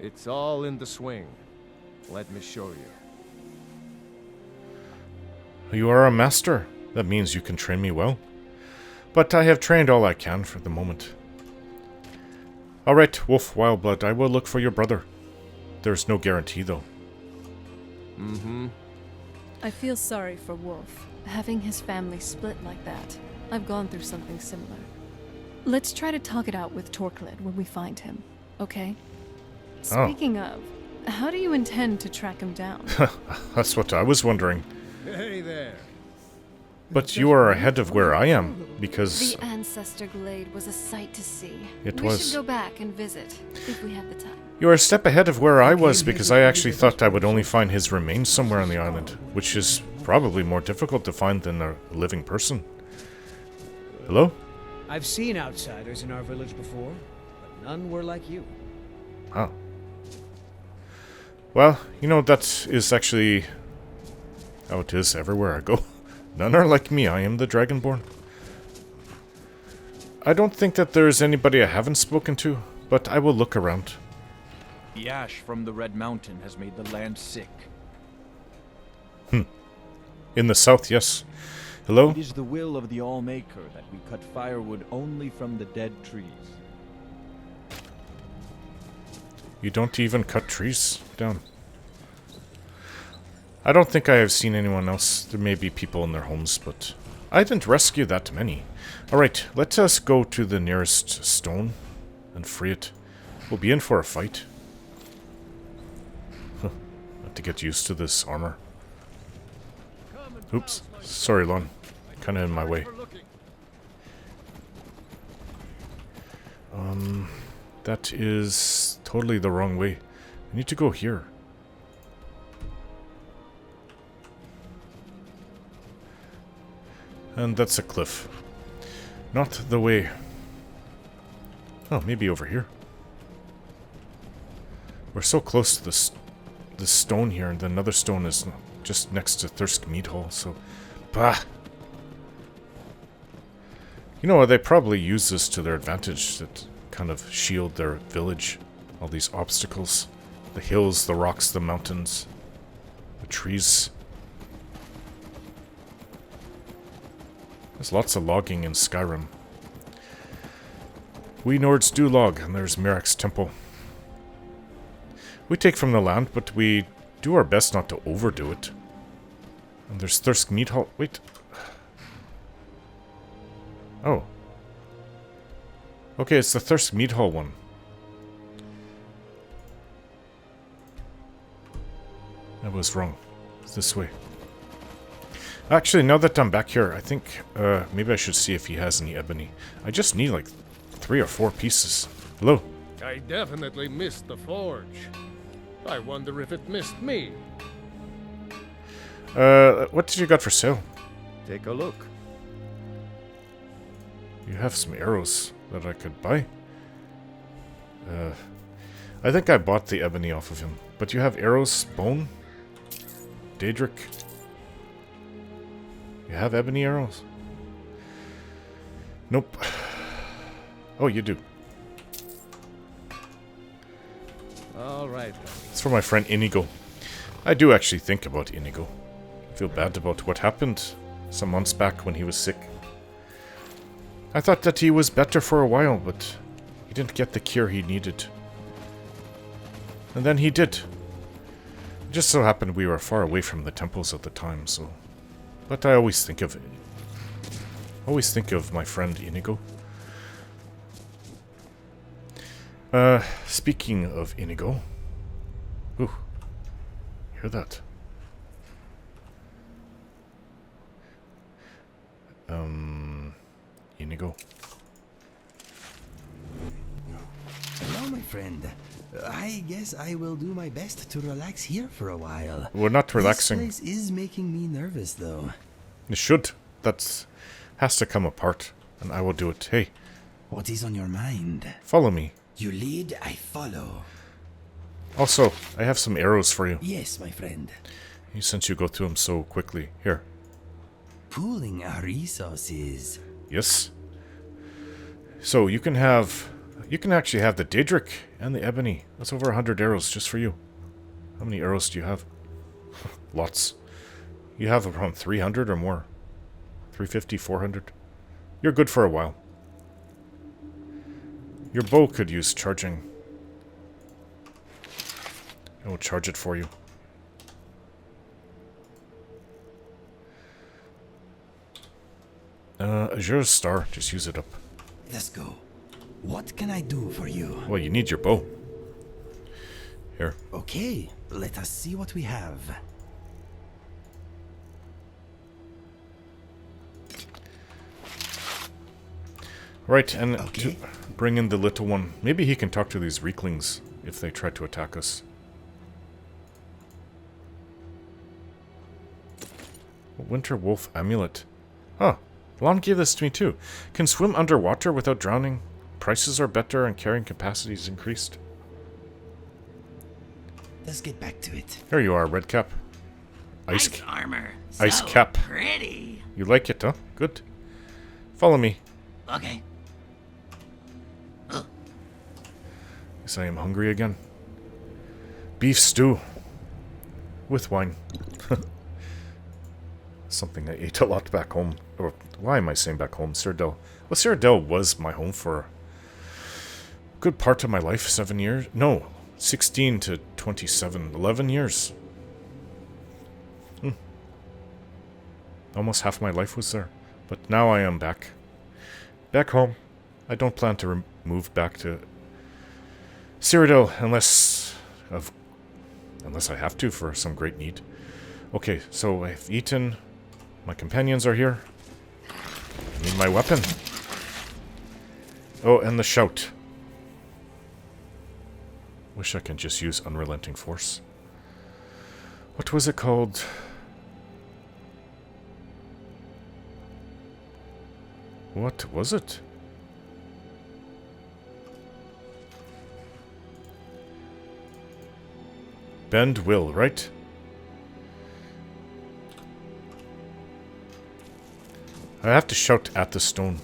It's all in the swing. Let me show you. You are a master. That means you can train me well. But I have trained all I can for the moment. Alright, Wolf Wildblood, I will look for your brother. There's no guarantee, though. I feel sorry for Wolf, having his family split like that. I've gone through something similar. Let's try to talk it out with Torklid when we find him, okay? Speaking of, how do you intend to track him down? That's what I was wondering. Hey there. But you are ahead of where I am, because... The Ancestor Glade was a sight to see. It we was. should go back and visit, if we have the time. You are a step ahead of where I was, because I actually thought I would only find his remains somewhere on the island, which is probably more difficult to find than a living person. Hello? I've seen outsiders in our village before, but none were like you. Ah. Well, you know, that is actually how it is everywhere I go. None are like me, I am the Dragonborn. I don't think that there is anybody I haven't spoken to, but I will look around. The ash from the Red Mountain has made the land sick. In the south, yes. Hello? It is the will of the All-Maker that we cut firewood only from the dead trees. You don't even cut trees down. I don't think I have seen anyone else. There may be people in their homes, but I didn't rescue that many. Alright, let us go to the nearest stone and free it. We'll be in for a fight. I have to get used to this armor. Oops. Sorry, Lon. Kinda in my way. That is totally the wrong way. I need to go here. And that's a cliff. Not the way. Oh, maybe over here. We're so close to this stone here, and another stone is just next to Thirsk Mead Hall, so... Bah! You know what, they probably use this to their advantage, that kind of shield their village. All these obstacles. The hills, the rocks, the mountains, the trees. There's lots of logging in Skyrim. We Nords do log, and there's Miraak's temple. We take from the land, but we do our best not to overdo it. And there's Thirsk Mead Hall. Wait. Oh. Okay, it's the Thirsk Mead Hall one. I was wrong. It's this way. Actually, now that I'm back here, I think maybe I should see if he has any ebony. I just need like 3 or 4 pieces. Hello? I definitely missed the forge. I wonder if it missed me. What did you got for sale? Take a look. You have some arrows that I could buy. I think I bought the ebony off of him. But you have arrows, bone, Daedric. You have ebony arrows? Nope. Oh, you do. Alright. It's for my friend Inigo. I do actually think about Inigo. I feel bad about what happened some months back when he was sick. I thought that he was better for a while, but he didn't get the cure he needed. And then he did. It just so happened we were far away from the temples at the time, so... But I always think of it. Always think of my friend Inigo. Speaking of Inigo... Ooh. Hear that? you go. Hello, my friend. I guess I will do my best to relax here for a while. We're not relaxing. This place is making me nervous, though. It should. That has to come apart, and I will do it. Hey. What is on your mind? Follow me. You lead, I follow. Also, I have some arrows for you. Yes, my friend. Since you go through them so quickly. Here. Pooling our resources. Yes. So you can actually have the Daedric and the Ebony. That's over 100 arrows just for you. How many arrows do you have? Lots. You have around 300 or more. 350, 400. You're good for a while. Your bow could use charging. I will charge it for you. Azure's Star. Just use it up. Let's go. What can I do for you? Well, you need your bow. Here. Okay, let us see what we have. Right, and to bring in the little one. Maybe he can talk to these Reeklings if they try to attack us. Winter Wolf Amulet. Huh. Lon gave this to me too. Can swim underwater without drowning. Prices are better and carrying capacity is increased. Let's get back to it. Here you are, Redcap. Ice armor. Ice So cap. pretty. You like it, huh? Good. Follow me. Okay. Guess I am hungry again. Beef stew. With wine. Something I ate a lot back home. Or why am I saying back home? Cyrodiil. Well, Cyrodiil was my home for a good part of my life. 7 years? No. 16 to 27. 11 years. Almost half my life was there. But now I am back. Back home. I don't plan to move back to Cyrodiil unless I have to for some great need. Okay, so I've eaten. My companions are here. I need my weapon. Oh, and the shout. Wish I could just use Unrelenting Force. What was it called? What was it? Bend will, right? I have to shout at the stone.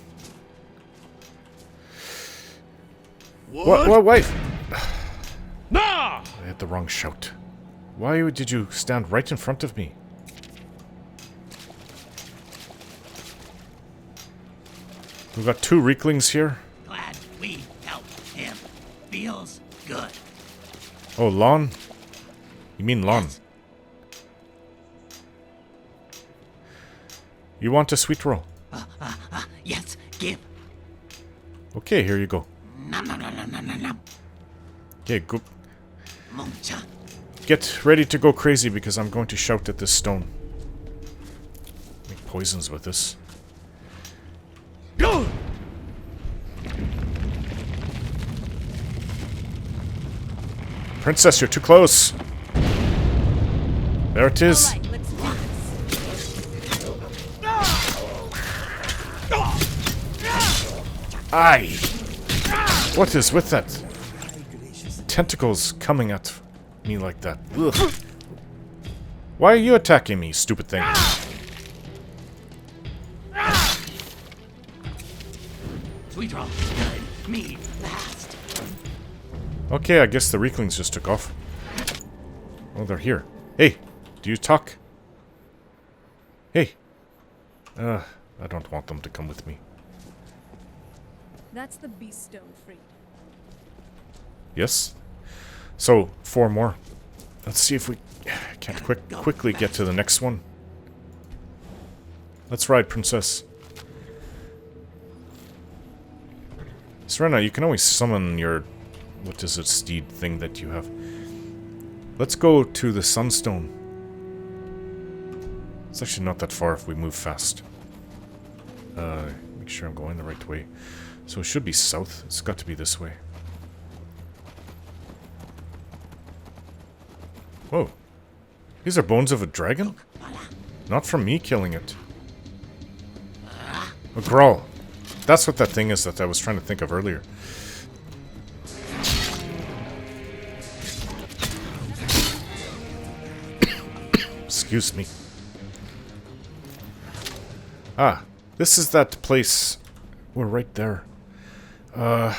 What? Wait! Nah! I had the wrong shout. Why did you stand right in front of me? We've got 2 Reeklings here. Glad we helped him. Feels good. Oh, Lon? You mean Lon? Yes. You want a sweet roll? Yes, give. Okay, here you go. Nom nom nom nom nom nom nom. Okay, go. Muncha. Get ready to go crazy because I'm going to shout at this stone. Make poisons with this. Go! Princess, you're too close. There it is. Alright, let's do this. Aye. What is with that? Tentacles coming at me like that. Ugh. Why are you attacking me, stupid thing? Sweet roll. Good. Me last. Okay, I guess the Reeklings just took off. Oh, they're here. Hey, do you talk? Hey. I don't want them to come with me. That's the beast stone, Freed. Yes? So, 4 more. Let's see if we can't quickly get to the next one. Let's ride, Princess. Serena, you can always summon your... What is it, steed thing that you have? Let's go to the Sunstone. It's actually not that far if we move fast. Make sure I'm going the right way. So it should be south. It's got to be this way. Whoa. These are bones of a dragon? Not from me killing it. A growl. That's what that thing is that I was trying to think of earlier. Excuse me. Ah, this is that place. We're right there. I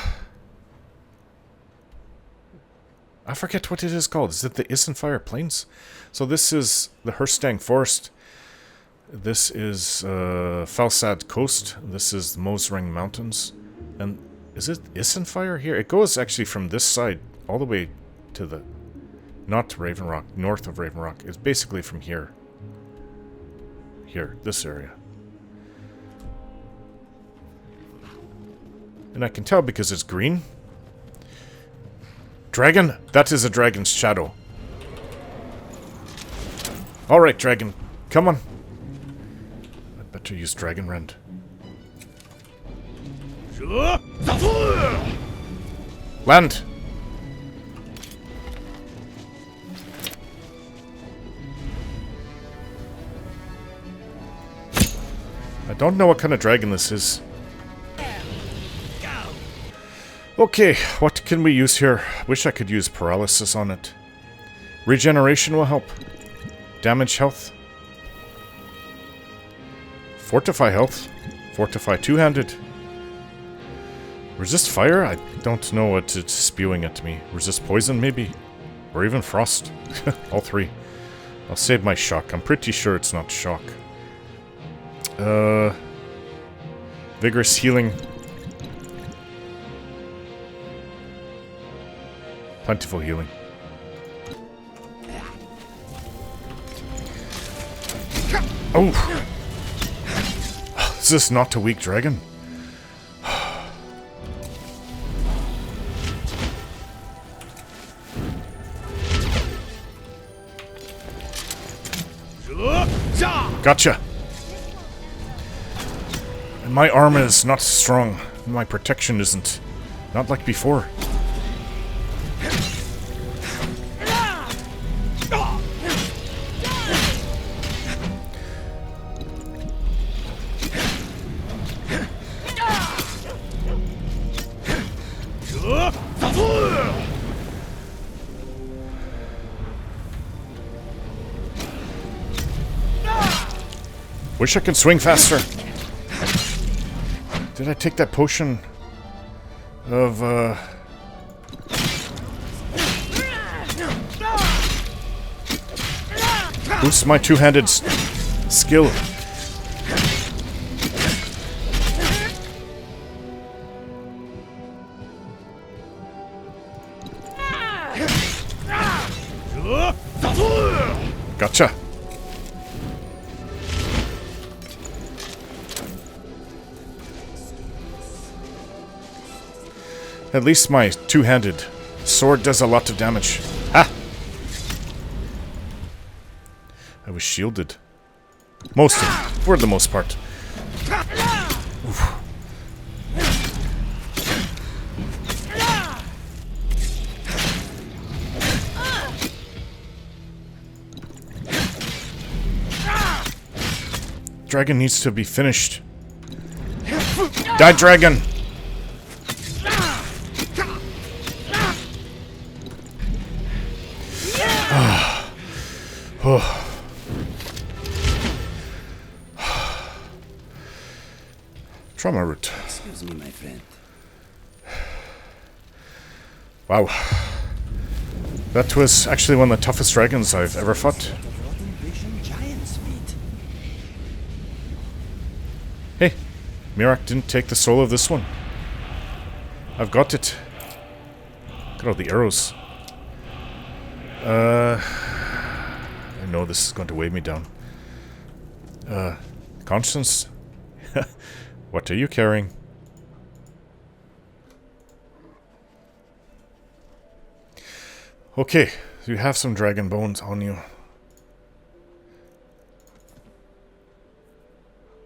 forget what it is called. Is it the Isenfire Plains? So this is the Herstang Forest. This is Falsad Coast. This is the Mosring Mountains. And is it Isenfire here? It goes actually from this side all the way to the... Not Raven Rock, north of Raven Rock. It's basically from here. Here, this area. And I can tell because it's green. Dragon? That is a dragon's shadow. Alright, dragon. Come on. I'd better use Dragon Rend. Land! I don't know what kind of dragon this is. Okay, what can we use here? Wish I could use paralysis on it. Regeneration will help. Damage health. Fortify health. Fortify two-handed. Resist fire? I don't know what it's spewing at me. Resist poison, maybe? Or even frost. All three. I'll save my shock. I'm pretty sure it's not shock. Vigorous healing. Plentiful healing. Oh! Is this not a weak dragon? Gotcha! And my armor is not strong. My protection isn't. Not like before. Wish I could swing faster. Did I take that potion of, boost my two-handed skill. Gotcha. At least my two-handed sword does a lot of damage. Ha! I was shielded. For the most part. Oof. Dragon needs to be finished. Die, dragon! Oh. Trauma root. Excuse me, my friend. Wow. That was actually one of the toughest dragons I've ever fought. Hey, Miraak didn't take the soul of this one. I've got it. Look at all the arrows. I know this is going to weigh me down. Conscience? What are you carrying? Okay, you have some dragon bones on you.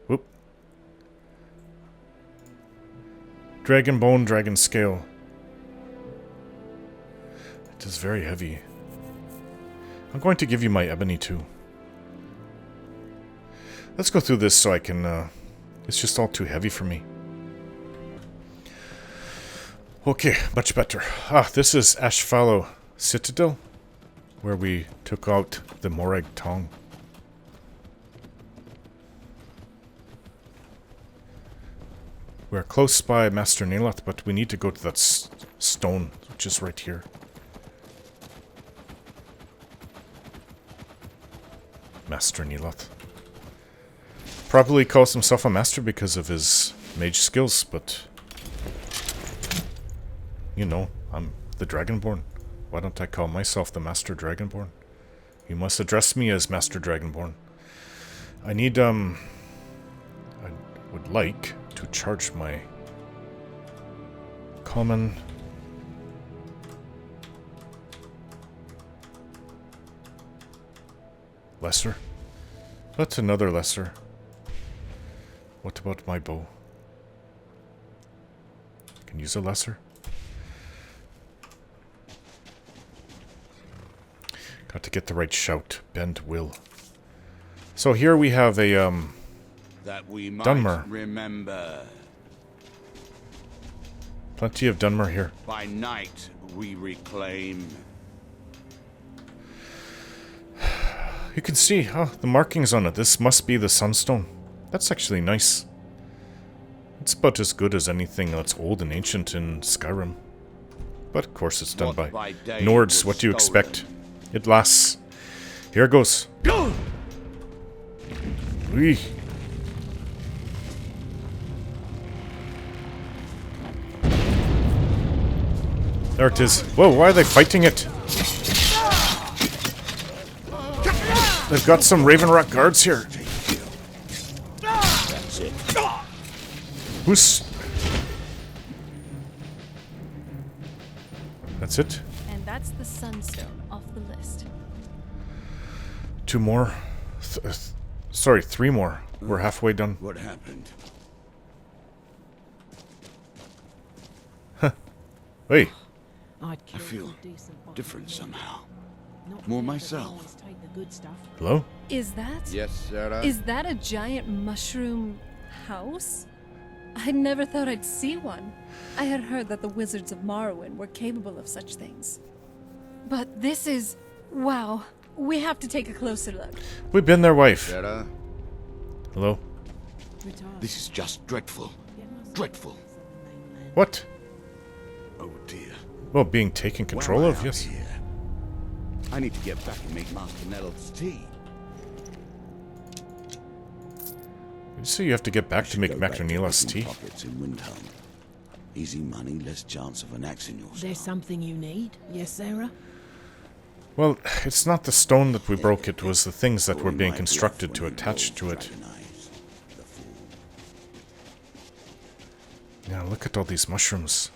Whoop. Dragon bone, dragon scale. It is very heavy. I'm going to give you my ebony too. Let's go through this so I can, it's just all too heavy for me. Okay, much better. Ah, this is Ashfallow Citadel, where we took out the Morag Tong. We're close by Master Neloth, but we need to go to that stone, which is right here. Master Neloth. Probably calls himself a master because of his mage skills, but... You know, I'm the Dragonborn. Why don't I call myself the Master Dragonborn? You must address me as Master Dragonborn. I need, I would like to charge my common... Lesser? That's another lesser. What about my bow? Can use a lesser? Got to get the right shout. Bend will. So here we have a that we might Dunmer. remember. Plenty of Dunmer here. By night we reclaim. You can see, oh, the markings on it. This must be the Sunstone. That's actually nice. It's about as good as anything that's old and ancient in Skyrim. But of course it's done by Nords. What do you expect? It lasts. Here it goes. Whee. There it is. Whoa, why are they fighting it? They've got some Raven Rock guards here. That's it. Who's... That's it? And that's the Sunstone off the list. 2 more. Sorry, 3 more. We're halfway done. What happened? Huh. Wait. I feel different somehow. More myself. Hello? Is that? Yes, Sarah? Is that a giant mushroom house? I never thought I'd see one. I had heard that the wizards of Morrowind were capable of such things. But this is... wow. We have to take a closer look. We've been there, wife. Sarah? Hello? This is just dreadful. Dreadful. What? Oh dear. Well, being taken control of, yes. Here? I need to get back and make Master Neloth's tea. So you have to get back to make Master Neloth's tea? Pockets in Windhelm. Easy money, less chance of an axe in your soul. There's something you need? Yes, Sarah? Well, it's not the stone that we broke, it was the things that were being constructed to attach to it. Now look at all these mushrooms.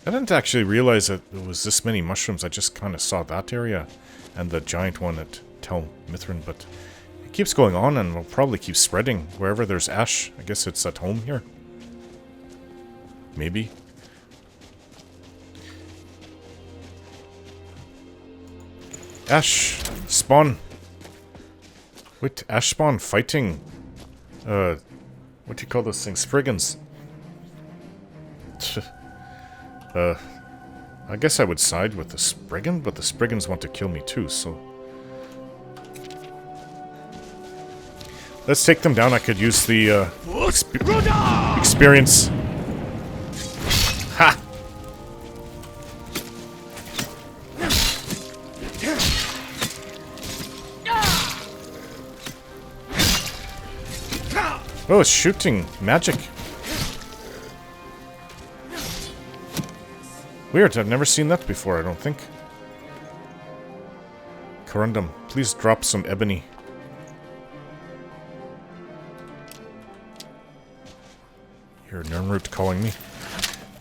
I didn't actually realize that there was this many mushrooms. I just kind of saw that area and the giant one at Tel Mithrin, but it keeps going on and will probably keep spreading. Wherever there's ash, I guess it's at home here. Maybe. Ash spawn. Wait, ash spawn fighting. What do you call those things? Spriggans. I guess I would side with the Spriggan, but the Spriggans want to kill me too, so... Let's take them down. I could use the, experience. Ha! Oh, it's shooting magic. Weird, I've never seen that before, I don't think. Corundum, please drop some ebony. Here, Nirnroot calling me.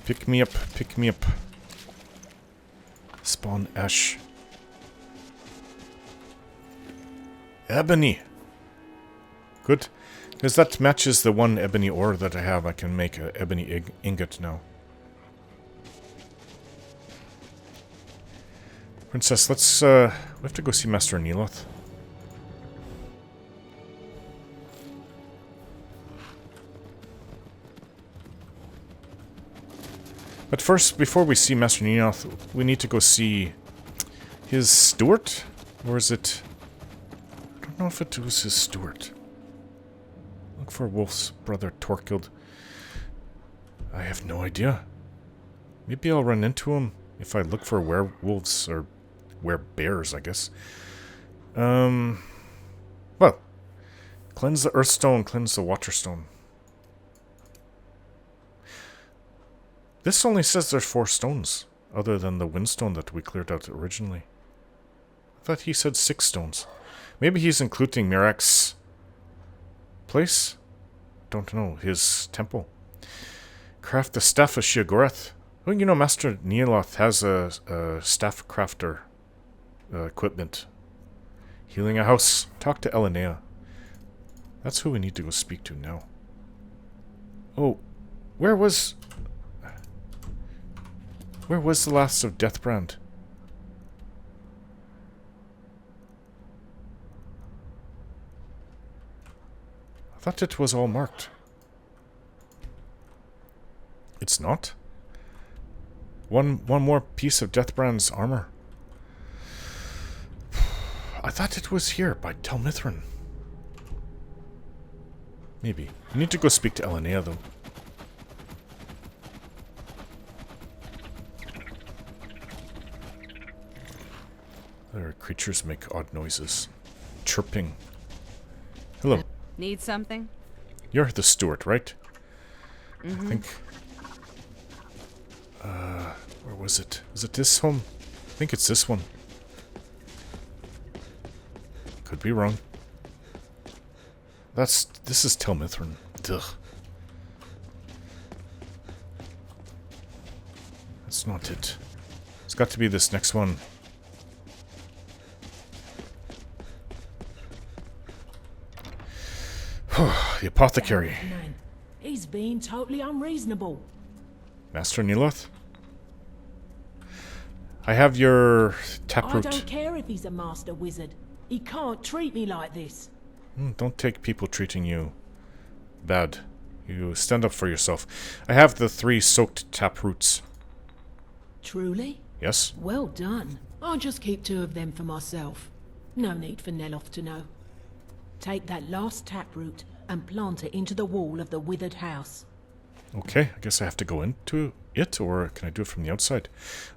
Pick me up, pick me up. Spawn ash. Ebony. Good. Because that matches the one ebony ore that I have. I can make an ebony ingot now. Princess, let's, we have to go see Master Neeloth. But first, before we see Master Neeloth, we need to go see his steward? Or is it... I don't know if it was his steward. Look for Wolf's brother, Torkild. I have no idea. Maybe I'll run into him if I look for werewolves, or werebears, I guess. Well, cleanse the earthstone, cleanse the waterstone. This only says there's 4 stones, other than the windstone that we cleared out originally. I thought he said 6 stones. Maybe he's including Miraak's place? Don't know. His temple. Craft the staff of Sheogorath. Oh, you know, Master Neeloth has a staff crafter equipment. Healing a house. Talk to Elenea. That's who we need to go speak to now. Oh, where was the last of Deathbrand? I thought it was all marked. It's not? One more piece of Deathbrand's armor. I thought it was here by Tel Mithrin. Maybe. We need to go speak to Elenea, though. Other creatures make odd noises. Chirping. Hello. Need something? You're the steward, right? Mm-hmm. I think... where was it? Is it this home? I think it's this one. Could be wrong. This is Tel Mithrin. Ugh. That's not it. It's got to be this next one. The apothecary. Man, he's being totally unreasonable. Master Neeloth? I have your taproot. I don't care if he's a master wizard. He can't treat me like this. Don't take people treating you bad. You stand up for yourself. I have the 3 soaked taproots. Truly? Yes? Well done. I'll just keep 2 of them for myself. No need for Neloth to know. Take that last taproot and plant it into the wall of the withered house. Okay, I guess I have to go into it, or can I do it from the outside?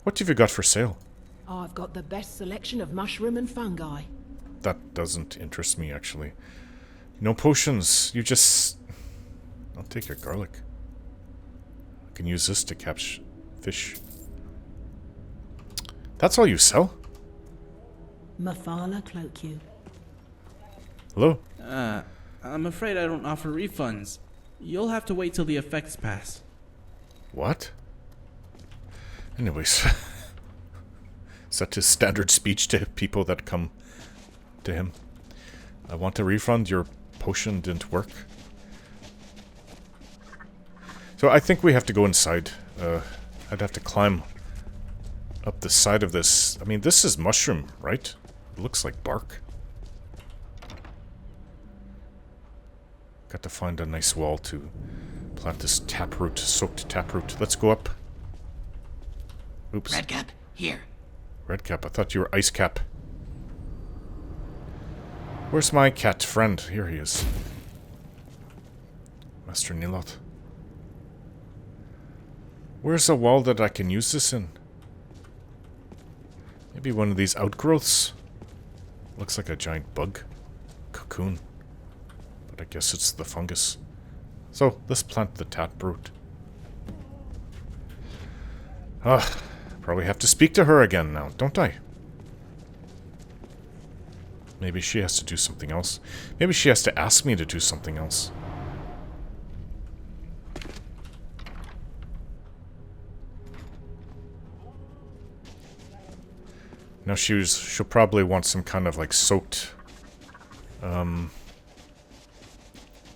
What have you got for sale? I've got the best selection of mushroom and fungi. That doesn't interest me, actually. No potions. You just... I'll take your garlic. I can use this to catch fish. That's all you sell? Mafala cloak you. Hello? I'm afraid I don't offer refunds. You'll have to wait till the effects pass. What? Anyways. Is that his standard speech to people that come to him? I want a refund. Your potion didn't work. So I think we have to go inside. I'd have to climb up the side of this. I mean, this is mushroom, right? It looks like bark. Got to find a nice wall to plant this taproot, soaked taproot. Let's go up. Oops. Redcap, here. Redcap, I thought you were Ice Cap. Where's my cat friend? Here he is. Master Neeloth. Where's a wall that I can use this in? Maybe one of these outgrowths? Looks like a giant bug. Cocoon. But I guess it's the fungus. So, let's plant the taproot. Probably have to speak to her again now, don't I? Maybe she has to do something else. Maybe she has to ask me to do something else. Now she'll probably want some kind of like soaked,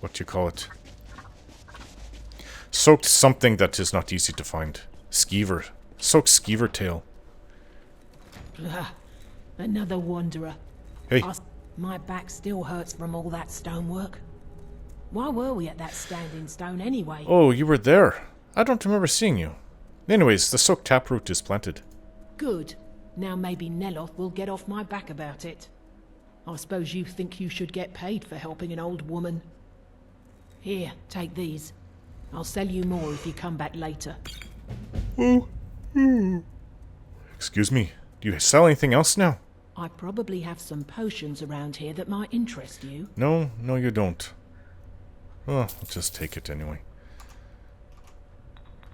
what what you call it? Soaked something that is not easy to find. Skeever. Soaked skeever tail. Another wanderer. Hey. My back still hurts from all that stonework. Why were we at that standing stone anyway? Oh, you were there. I don't remember seeing you. Anyways, the soaked taproot is planted. Good. Now maybe Neloth will get off my back about it. I suppose you think you should get paid for helping an old woman. Here, take these. I'll sell you more if you come back later. Excuse me, do you sell anything else now? I probably have some potions around here that might interest you. No, you don't. Oh, I'll just take it anyway.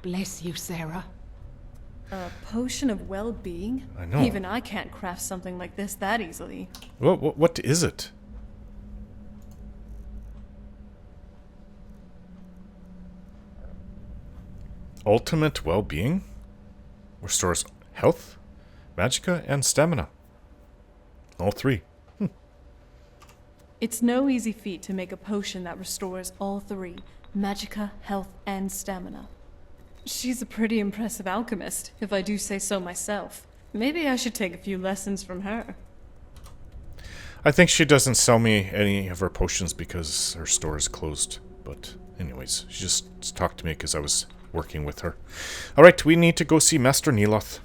Bless you, Sarah. A potion of well-being? I know. Even I can't craft something like this that easily. What is it? Ultimate well-being? Restores health, magicka, and stamina. All three. It's no easy feat to make a potion that restores all three, magicka, health, and stamina. She's a pretty impressive alchemist, if I do say so myself. Maybe I should take a few lessons from her. I think she doesn't sell me any of her potions because her store is closed. But anyways, she just talked to me because I was working with her. Alright, we need to go see Master Neloth.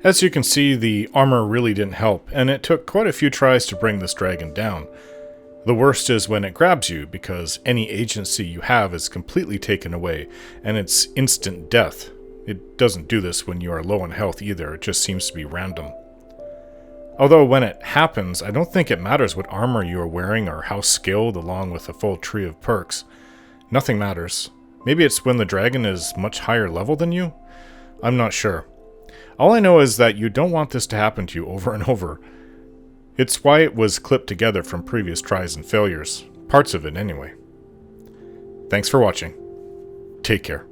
As you can see, the armor really didn't help, and it took quite a few tries to bring this dragon down. The worst is when it grabs you, because any agency you have is completely taken away, and it's instant death. It doesn't do this when you are low on health either, it just seems to be random. Although when it happens, I don't think it matters what armor you are wearing or how skilled along with a full tree of perks. Nothing matters. Maybe it's when the dragon is much higher level than you? I'm not sure. All I know is that you don't want this to happen to you over and over. It's why it was clipped together from previous tries and failures. Parts of it, anyway. Thanks for watching. Take care.